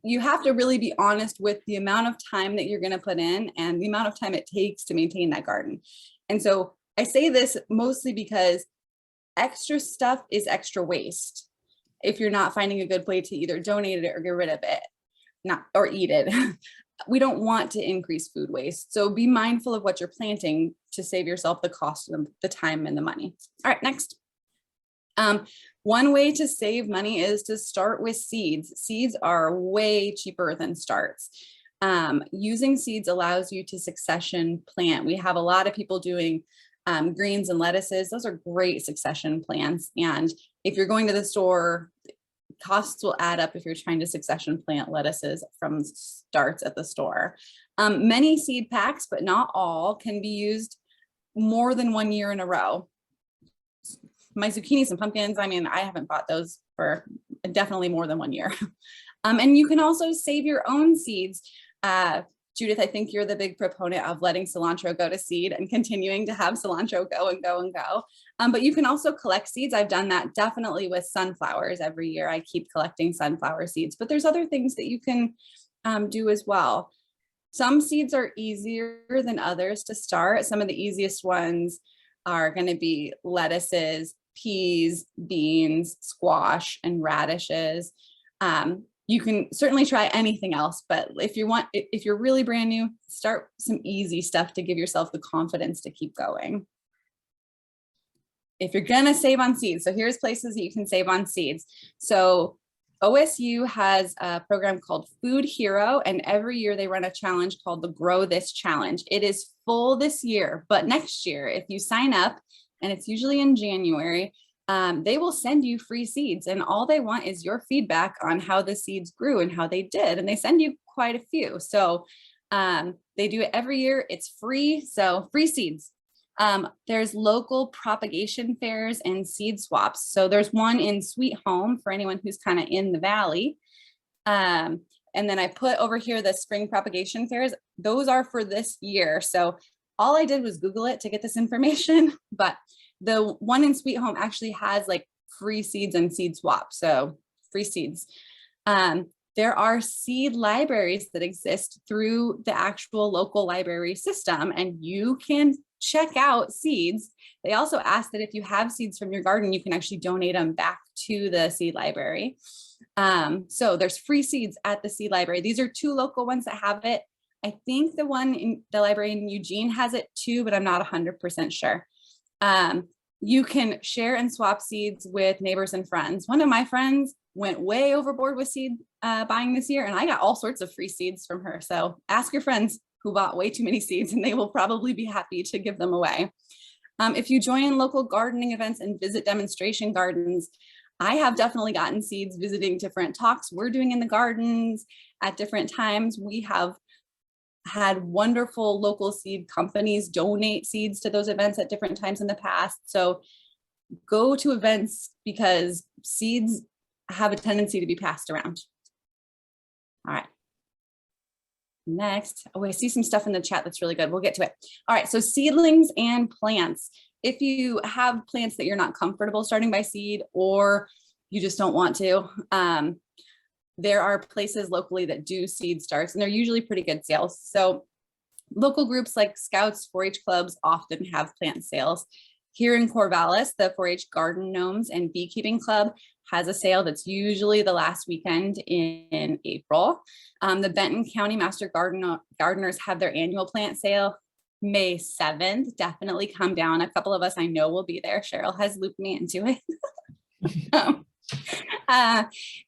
You have to really be honest with the amount of time that you're going to put in and the amount of time it takes to maintain that garden. And so I say this mostly because extra stuff is extra waste if you're not finding a good way to either donate it or get rid of it, or eat it. We don't want to increase food waste. So be mindful of what you're planting to save yourself the cost of the time and the money. All right, next. One way to save money is to start with seeds. Seeds are way cheaper than starts. Using seeds allows you to succession plant. We have a lot of people doing greens and lettuces. Those are great succession plants. And if you're going to the store, costs will add up if you're trying to succession plant lettuces from starts at the store. Many seed packs, but not all, can be used more than 1 year in a row. My zucchinis and pumpkins, I mean, I haven't bought those for definitely more than 1 year. And you can also save your own seeds. Judith, I think you're the big proponent of letting cilantro go to seed and continuing to have cilantro go and go and go. But you can also collect seeds. I've done that definitely with sunflowers. Every year I keep collecting sunflower seeds, but there's other things that you can do as well. Some seeds are easier than others to start. Some of the easiest ones are going to be lettuces, peas, beans, squash, and radishes. You can certainly try anything else, but if you're really brand new, start some easy stuff to give yourself the confidence to keep going. If you're gonna save on seeds, so here's places that you can save on seeds. So OSU has a program called Food Hero, and every year they run a challenge called the Grow This Challenge. It is full this year, but next year, if you sign up, and it's usually in January, they will send you free seeds, and all they want is your feedback on how the seeds grew and how they did. And they send you quite a few. So they do it every year. It's free. So free seeds. There's local propagation fairs and seed swaps. So there's one in Sweet Home for anyone who's kind of in the valley. And then I put over here the spring propagation fairs. Those are for this year. So all I did was Google it to get this information, but the one in Sweet Home actually has like free seeds and seed swaps. So free seeds. There are seed libraries that exist through the actual local library system, and you can check out seeds. They also ask that if you have seeds from your garden, you can actually donate them back to the seed library. So there's free seeds at the seed library. These are 2 local ones that have it. I think the one in the library in Eugene has it too, but I'm not 100% sure. You can share and swap seeds with neighbors and friends. One of my friends went way overboard with seed buying this year, and I got all sorts of free seeds from her. So ask your friends who bought way too many seeds, and they will probably be happy to give them away. If you join local gardening events and visit demonstration gardens, I have definitely gotten seeds visiting different talks we're doing in the gardens at different times. We have had wonderful local seed companies donate seeds to those events at different times in the past. So go to events because seeds have a tendency to be passed around. All right. Next, oh, I see some stuff in the chat that's really good. We'll get to it. All right, so seedlings and plants. If you have plants that you're not comfortable starting by seed, or you just don't want to, there are places locally that do seed starts, and they're usually pretty good sales. So local groups like Scouts, 4-H clubs often have plant sales. Here in Corvallis, the 4-H Garden Gnomes and Beekeeping Club has a sale that's usually the last weekend in April. The Benton County Master Gardeners have their annual plant sale May 7th. Definitely come down. A couple of us I know will be there. Cheryl has looped me into it.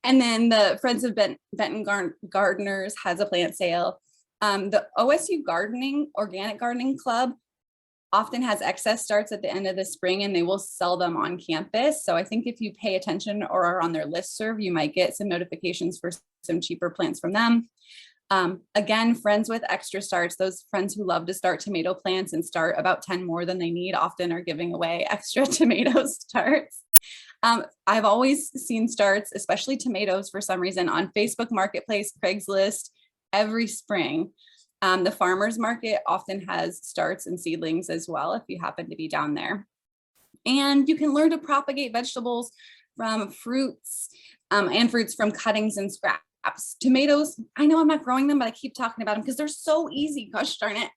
And then the Friends of Benton Gardeners has a plant sale. The OSU Organic Gardening Club often has excess starts at the end of the spring, and they will sell them on campus. So I think if you pay attention or are on their listserv, you might get some notifications for some cheaper plants from them. Again, friends with extra starts, those friends who love to start tomato plants and start about 10 more than they need, often are giving away extra tomato starts. I've always seen starts, especially tomatoes for some reason, on Facebook Marketplace, Craigslist, every spring. The farmer's market often has starts and seedlings as well, if you happen to be down there. And you can learn to propagate vegetables from fruits and fruits from cuttings and scraps. Tomatoes, I know I'm not growing them, but I keep talking about them because they're so easy. Gosh darn it.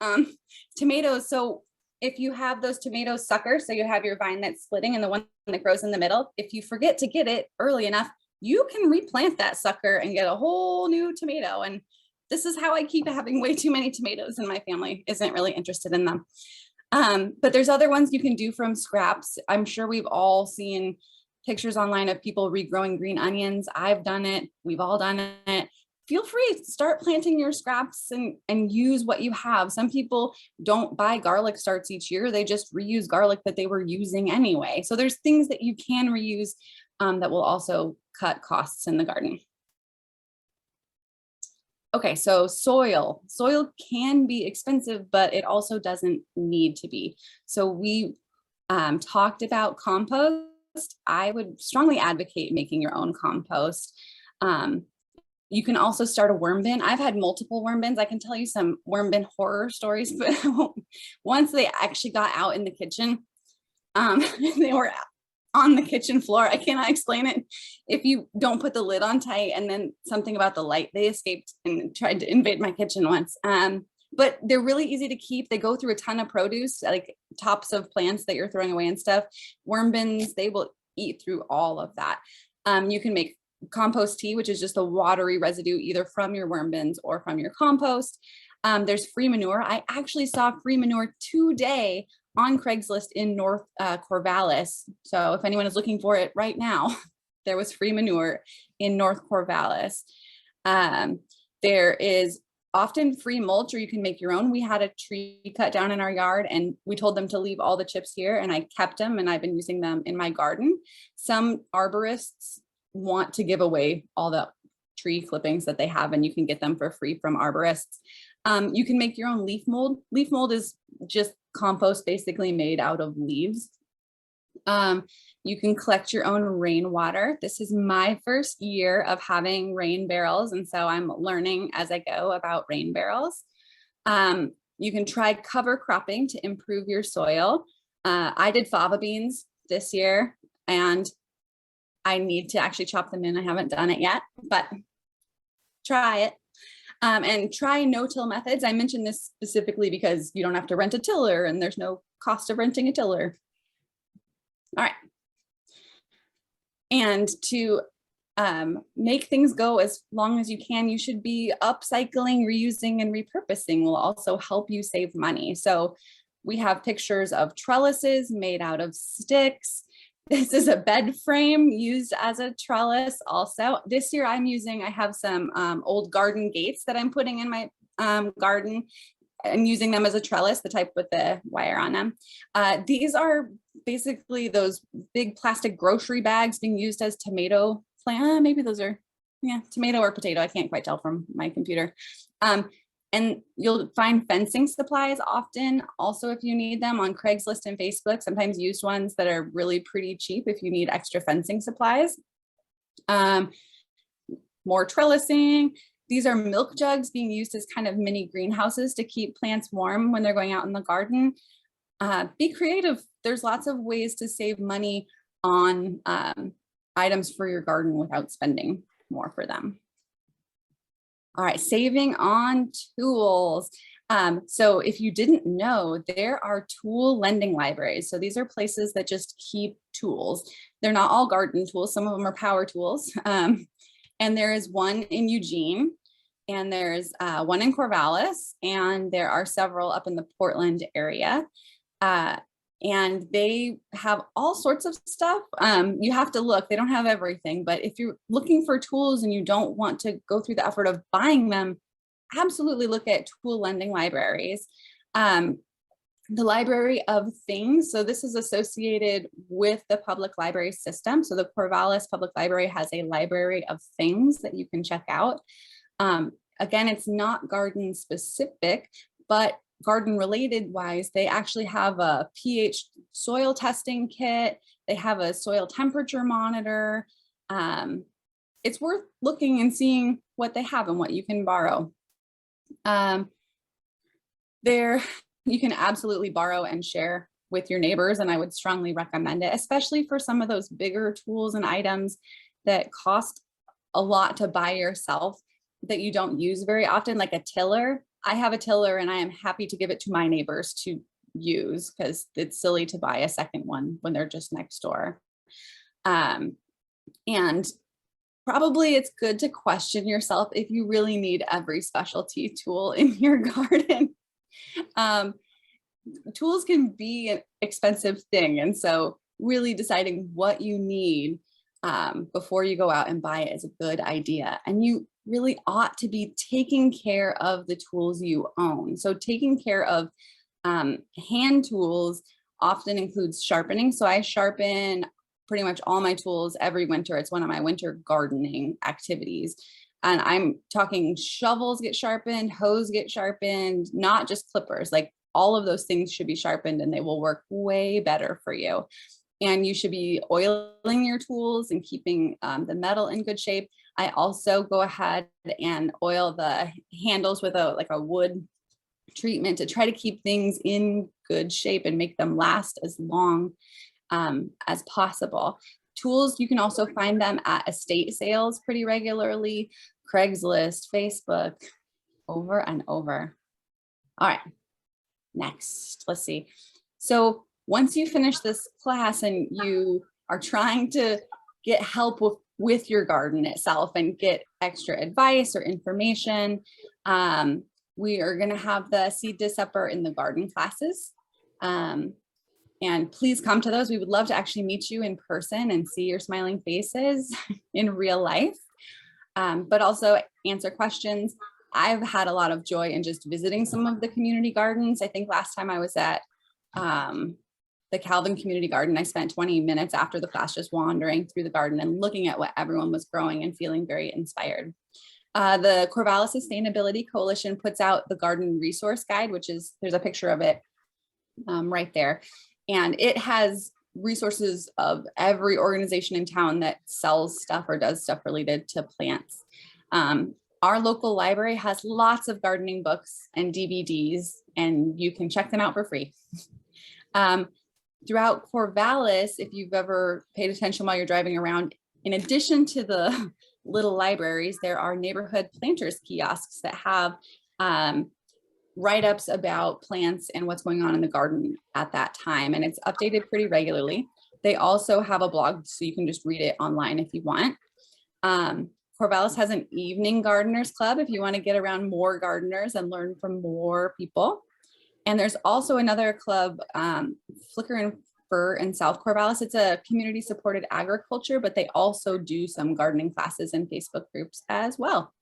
Tomatoes. So if you have those tomato suckers, so you have your vine that's splitting and the one that grows in the middle, if you forget to get it early enough, you can replant that sucker and get a whole new tomato. And this is how I keep having way too many tomatoes, and my family isn't really interested in them. But there's other ones you can do from scraps. I'm sure we've all seen pictures online of people regrowing green onions. I've done it. We've all done it. Feel free to start planting your scraps and use what you have. Some people don't buy garlic starts each year. They just reuse garlic that they were using anyway. So there's things that you can reuse that will also cut costs in the garden. Okay, so soil. Soil can be expensive, but it also doesn't need to be. So we talked about compost. I would strongly advocate making your own compost. You can also start a worm bin. I've had multiple worm bins. I can tell you some worm bin horror stories, but once they actually got out in the kitchen, they were on the kitchen floor. I cannot explain it. If you don't put the lid on tight, and then something about the light, they escaped and tried to invade my kitchen once. But they're really easy to keep. They go through a ton of produce, like tops of plants that you're throwing away and stuff. Worm bins, they will eat through all of that. You can make compost tea, which is just the watery residue either from your worm bins or from your compost. There's free manure. I actually saw free manure today on Craigslist in North Corvallis. So if anyone is looking for it right now, there was free manure in North Corvallis. There is often free mulch, or you can make your own. We had a tree cut down in our yard and we told them to leave all the chips here, and I kept them and I've been using them in my garden. Some arborists want to give away all the tree clippings that they have, and you can get them for free from arborists. You can make your own leaf mold. Leaf mold is just compost basically made out of leaves. You can collect your own rainwater. This is my first year of having rain barrels, and so I'm learning as I go about rain barrels. You can try cover cropping to improve your soil. I did fava beans this year, and I need to actually chop them in. I haven't done it yet, but try it. And try no-till methods. I mentioned this specifically because you don't have to rent a tiller and there's no cost of renting a tiller. All right. And to make things go as long as you can, you should be upcycling, reusing, and repurposing will also help you save money. So we have pictures of trellises made out of sticks. This is a bed frame used as a trellis also. This year I have some old garden gates that I'm putting in my garden and using them as a trellis, the type with the wire on them. These are basically those big plastic grocery bags being used as tomato plant. Maybe those are, yeah, tomato or potato. I can't quite tell from my computer. And you'll find fencing supplies often, also if you need them, on Craigslist and Facebook, sometimes used ones that are really pretty cheap if you need extra fencing supplies. More trellising. These are milk jugs being used as kind of mini greenhouses to keep plants warm when they're going out in the garden. Be creative. There's lots of ways to save money on items for your garden without spending more for them. All right, saving on tools. So if you didn't know, there are tool lending libraries. So these are places that just keep tools. They're not all garden tools. Some of them are power tools. And there is one in Eugene, and there's one in Corvallis, and there are several up in the Portland area. And they have all sorts of stuff. You have to look, they don't have everything, but if you're looking for tools and you don't want to go through the effort of buying them, absolutely look at tool lending libraries. The Library of Things. So this is associated with the public library system. So the Corvallis Public Library has a library of things that you can check out. Again, it's not garden specific, but garden related wise, they actually have a pH soil testing kit. They have a soil temperature monitor. It's worth looking and seeing what they have and what you can borrow. There, you can absolutely borrow and share with your neighbors, and I would strongly recommend it, especially for some of those bigger tools and items that cost a lot to buy yourself that you don't use very often, like a tiller. I have a tiller and I am happy to give it to my neighbors to use because it's silly to buy a second one when they're just next door. And probably it's good to question yourself if you really need every specialty tool in your garden. Tools can be an expensive thing. And so really deciding what you need before you go out and buy it is a good idea. And you really ought to be taking care of the tools you own. So taking care of hand tools often includes sharpening. So I sharpen pretty much all my tools every winter. It's one of my winter gardening activities. And I'm talking shovels get sharpened, hose get sharpened, not just clippers. Like all of those things should be sharpened and they will work way better for you. And you should be oiling your tools and keeping the metal in good shape. I also go ahead and oil the handles with a wood treatment to try to keep things in good shape and make them last as long as possible. Tools, you can also find them at estate sales pretty regularly, Craigslist, Facebook, over and over. All right, next, let's see. So once you finish this class and you are trying to get help with your garden itself and get extra advice or information, we are going to have the seed to supper in the garden classes. And please come to those. We would love to actually meet you in person and see your smiling faces in real life, but also answer questions. I've had a lot of joy in just visiting some of the community gardens. I think last time I was at the Calvin Community Garden, I spent 20 minutes after the class just wandering through the garden and looking at what everyone was growing and feeling very inspired. The Corvallis Sustainability Coalition puts out the garden resource guide, which is, there's a picture of it right there. And it has resources of every organization in town that sells stuff or does stuff related to plants. Our local library has lots of gardening books and DVDs, and you can check them out for free. Throughout Corvallis, if you've ever paid attention while you're driving around, in addition to the little libraries, there are neighborhood planters kiosks that have write-ups about plants and what's going on in the garden at that time. And it's updated pretty regularly. They also have a blog, so you can just read it online if you want. Corvallis has an evening gardeners club if you want to get around more gardeners and learn from more people. And there's also another club, Flicker and Fur in South Corvallis. It's a community supported agriculture, but they also do some gardening classes and Facebook groups as well.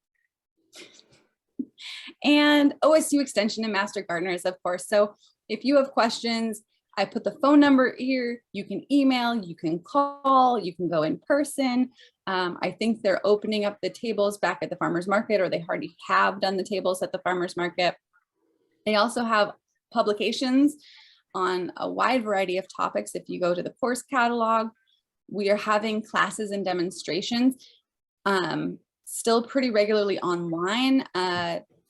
And OSU Extension and Master Gardeners, of course. So if you have questions, I put the phone number here. You can email, you can call, you can go in person. I think they're opening up the tables back at the farmer's market, or they already have done the tables at the farmer's market. They also have publications on a wide variety of topics. If you go to the course catalog, we are having classes and demonstrations still pretty regularly online.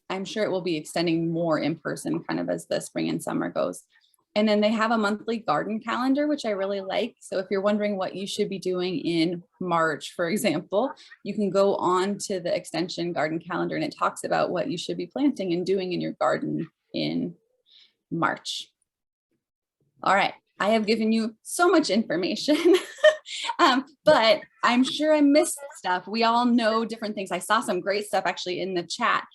I'm sure it will be extending more in person kind of as the spring and summer goes. And then they have a monthly garden calendar, which I really like. So if you're wondering what you should be doing in March, for example, you can go on to the extension garden calendar and it talks about what you should be planting and doing in your garden in March. All right, I have given you so much information, but I'm sure I missed stuff. We all know different things. I saw some great stuff actually in the chat.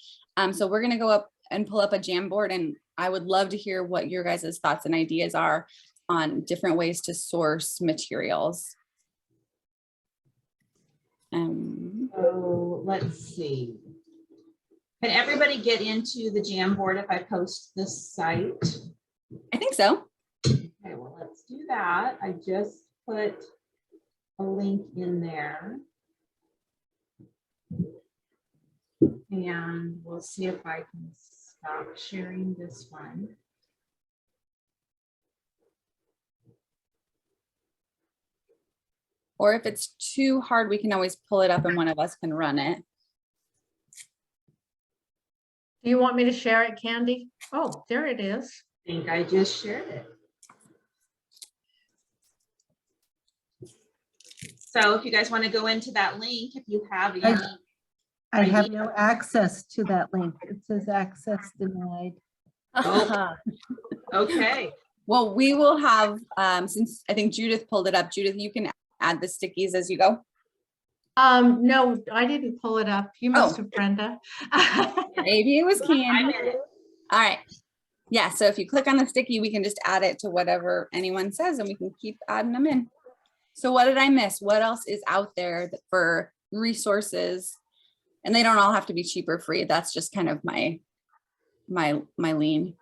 So we're gonna go up and pull up a Jamboard, and I would love to hear what your guys' thoughts and ideas are on different ways to source materials. So let's see. Can everybody get into the Jamboard if I post this site? I think so. Okay, well, let's do that. I just put a link in there. And we'll see if I can stop sharing this one. Or if it's too hard, we can always pull it up and one of us can run it. Do you want me to share it, Candy? Oh, there it is. I think I just shared it. So if you guys want to go into that link, if you have any. I have no access to that link. It says access denied. Oh, okay. Well, we will have, since I think Judith pulled it up, Judith, you can add the stickies as you go. No, I didn't pull it up. You must have, Brenda. Maybe it was I'm Candy. in it. All right. Yeah, so if you click on the sticky, we can just add it to whatever anyone says and we can keep adding them in. So what did I miss? What else is out there for resources? And they don't all have to be cheap or free. That's just kind of my lean.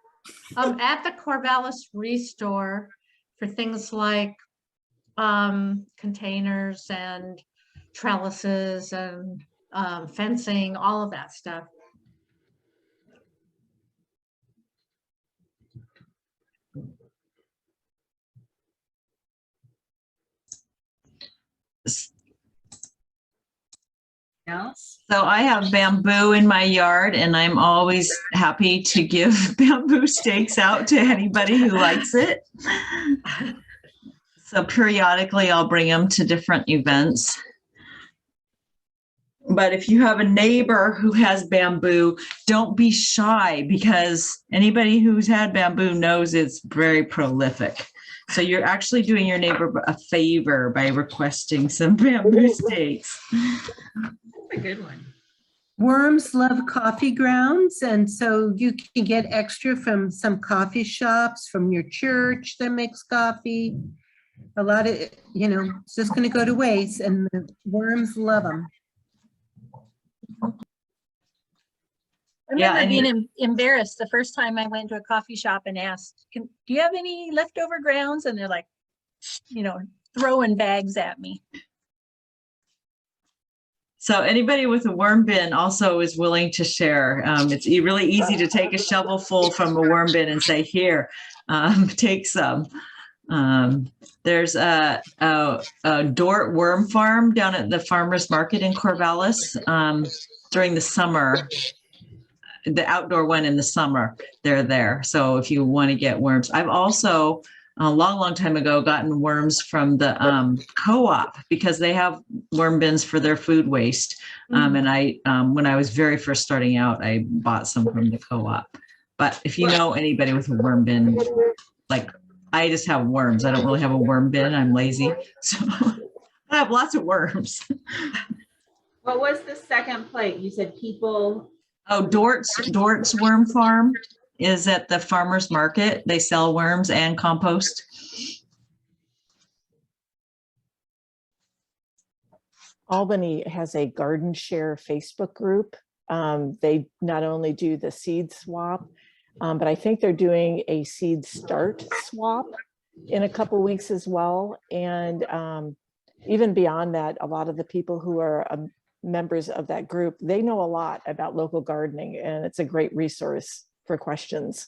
At the Corvallis Restore for things like containers and trellises and fencing, all of that stuff. Else? So I have bamboo in my yard and I'm always happy to give bamboo stakes out to anybody who likes it. So periodically I'll bring them to different events. But if you have a neighbor who has bamboo, don't be shy because anybody who's had bamboo knows it's very prolific. So you're actually doing your neighbor a favor by requesting some bamboo stakes. That's a good one. Worms love coffee grounds, and so you can get extra from some coffee shops, from your church that makes coffee. A lot of, it's just going to go to waste, and the worms love them. I Yeah, remember and being embarrassed the first time I went to a coffee shop and asked, do you have any leftover grounds? And they're like, throwing bags at me. So anybody with a worm bin also is willing to share. It's really easy to take a shovel full from a worm bin and say, here, take some. There's a Dort worm farm down at the farmer's market in Corvallis during the summer. The outdoor one in the summer, they're there. So if you want to get worms, I've also a long time ago gotten worms from the co-op because they have worm bins for their food waste. And I, when I was very first starting out, I bought some from the co-op. But if you know anybody with a worm bin, like I just have worms. I don't really have a worm bin. I'm lazy. So I have lots of worms. What was the second plate? You said people. Oh, Dort's Worm Farm is at the farmer's market. They sell worms and compost. Albany has a garden share Facebook group. They not only do the seed swap, but I think they're doing a seed start swap in a couple weeks as well. And even beyond that, a lot of the people who are members of that group, they know a lot about local gardening, and it's a great resource for questions.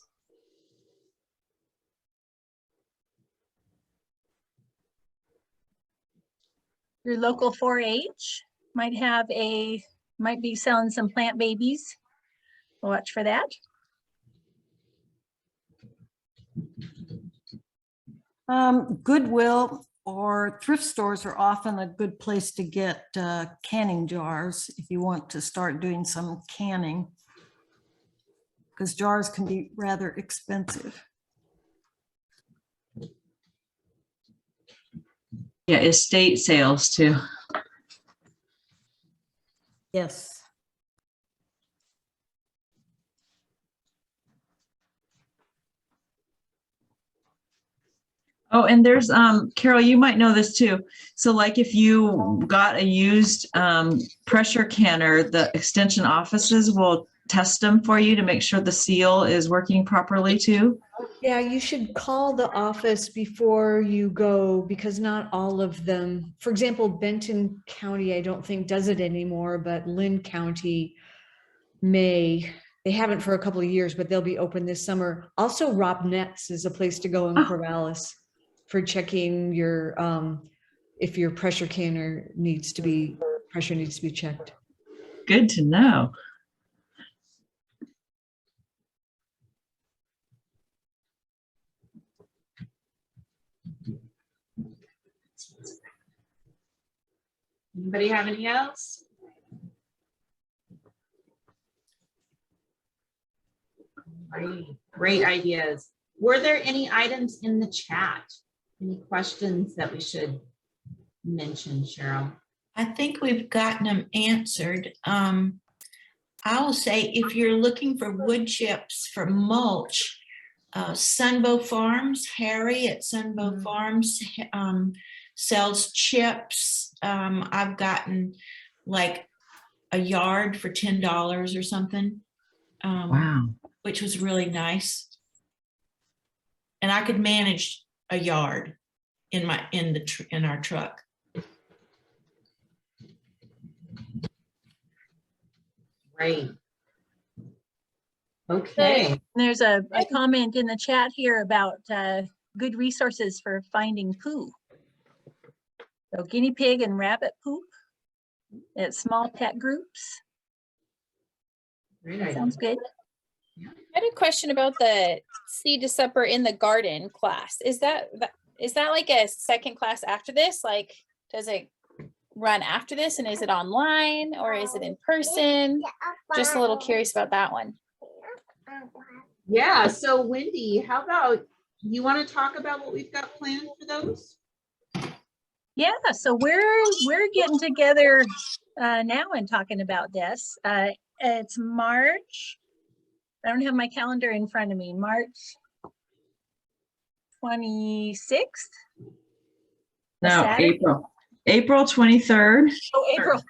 Your local 4-H might be selling some plant babies. Watch for that. Goodwill or thrift stores are often a good place to get canning jars if you want to start doing some canning, because jars can be rather expensive. Yeah, estate sales too. Yes. Oh, and there's, Carol, you might know this too. So like if you got a used pressure canner, the extension offices will test them for you to make sure the seal is working properly too. Yeah, you should call the office before you go, because not all of them, for example, Benton County, I don't think does it anymore, but Lynn County may They haven't for a couple of years, but they'll be open this summer. Also, Robnett's is a place to go in Corvallis for checking your, if your pressure canner pressure needs to be checked. Good to know. Anybody have any else? Great ideas. Were there any items in the chat? Any questions that we should mention, Cheryl? I think we've gotten them answered. I will say, if you're looking for wood chips for mulch, Sunbow Farms, Harry at Sunbow Farms sells chips. I've gotten like a yard for $10 or something. Wow. Which was really nice. And I could manage a yard in our truck. Great. Okay. There's a comment in the chat here about good resources for finding poo. So guinea pig and rabbit poop at small pet groups. Great idea. Sounds good. I had a question about the Seed to Supper in the Garden class. Is that like a second class after this? Like, does it run after this, and is it online or is it in person? Just a little curious about that one. Yeah, so Wendy, how about you want to talk about what we've got planned for those? Yeah, so we're getting together now and talking about this. It's March. I don't have my calendar in front of me. March 26th? No, Saturday? April 23rd. Oh, April.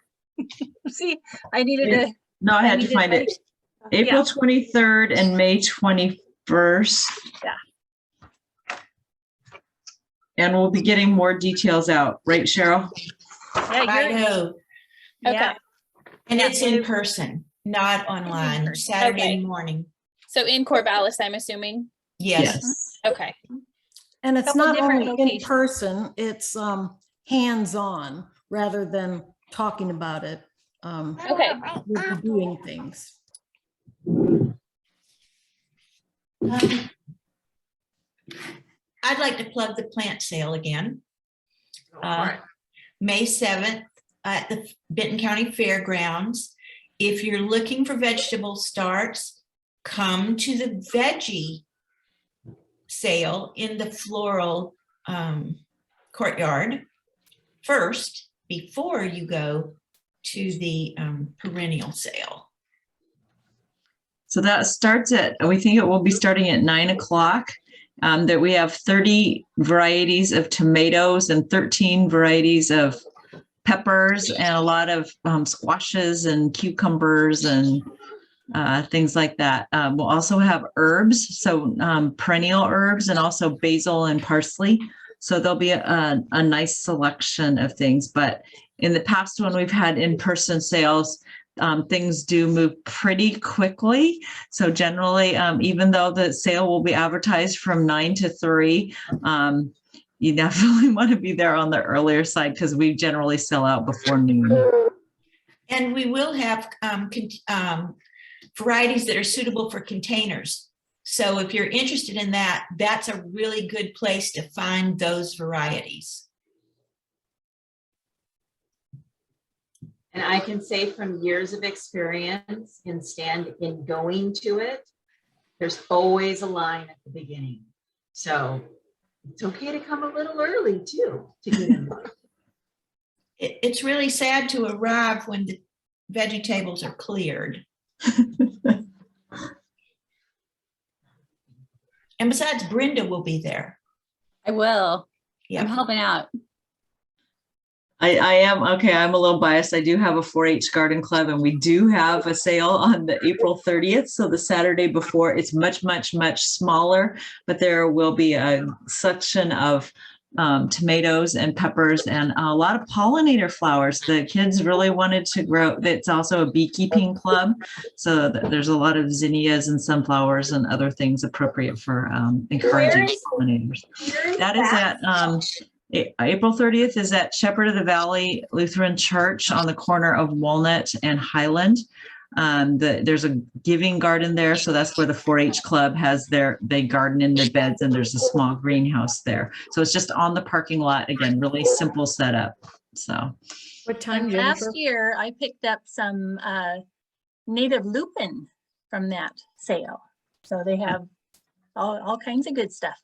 See, I needed to. No, I had to find it. April 23rd and May 21st. Yeah. And we'll be getting more details out, right, Cheryl? Yeah, I know. yeah. And it's in person, not online, Saturday Okay. morning. So in Corvallis, I'm assuming. Yes. Okay. And it's Couple not different only in locations. person, it's hands-on rather than talking about it. Okay. We'll be doing things. I'd like to plug the plant sale again. May 7th at the Benton County Fairgrounds. If you're looking for vegetable starts, come to the veggie sale in the floral courtyard first before you go to the perennial sale. So that starts we think it will be starting at 9 o'clock. That we have 30 varieties of tomatoes and 13 varieties of peppers and a lot of squashes and cucumbers and things like that. We'll also have herbs, so perennial herbs, and also basil and parsley. So there'll be a nice selection of things. But in the past, when we've had in-person sales, things do move pretty quickly. So generally, even though the sale will be advertised from 9 to 3, you definitely want to be there on the earlier side because we generally sell out before noon. And we will have varieties that are suitable for containers. So if you're interested in that, that's a really good place to find those varieties. And I can say from years of experience in going to it, there's always a line at the beginning. So it's okay to come a little early too, to get in line. It's really sad to arrive when the veggie tables are cleared. And besides, Brenda will be there. I will. Yeah. I'm helping out. I am, okay, I'm a little biased. I do have a 4-H garden club and we do have a sale on the April 30th. So the Saturday before, it's much, much, much smaller, but there will be a section of tomatoes and peppers and a lot of pollinator flowers. The kids really wanted to grow. It's also a beekeeping club. So there's a lot of zinnias and sunflowers and other things appropriate for encouraging pollinators. That is at April 30th is at Shepherd of the Valley Lutheran Church on the corner of Walnut and Highland. There's a giving garden there, so that's where the 4-H club has they garden in the beds, and there's a small greenhouse there. So it's just on the parking lot. Again, really simple setup. So What time, And Jennifer? last year, I picked up some native lupin from that sale. So they have all kinds of good stuff.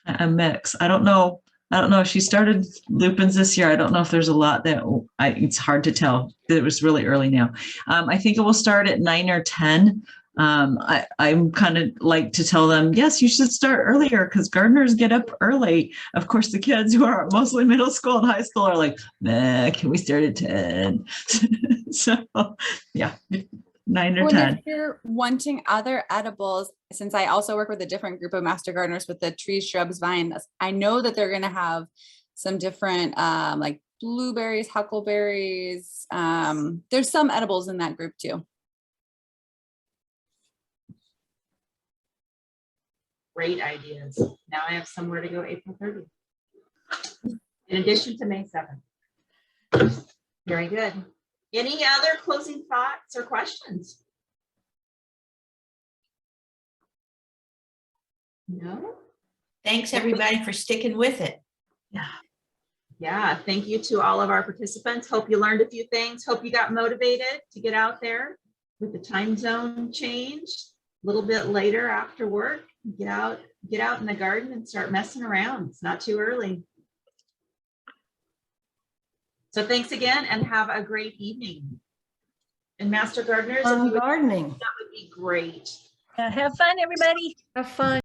a mix. I don't know if she started lupins this year. I don't know if there's a lot that it's hard to tell. It was really early now. I think it will start at 9 or 10. I'm kind of like to tell them, yes, you should start earlier because gardeners get up early. Of course, the kids who are mostly middle school and high school are like, nah, can we start at 10? So yeah, 9 or 10. If you're wanting other edibles, since I also work with a different group of master gardeners with the trees, shrubs, vines, I know that they're going to have some different like blueberries, huckleberries. There's some edibles in that group too. Great ideas. Now I have somewhere to go April 30th. In addition to May 7th. Very good. Any other closing thoughts or questions? No? Thanks, everybody, for sticking with it. Yeah, thank you to all of our participants. Hope you learned a few things. Hope you got motivated to get out there with the time zone change a little bit later after work. Get out in the garden and start messing around. It's not too early. So thanks again and have a great evening. And Master Gardeners, if you would, Gardening. that would be great. Have fun, everybody. Have fun.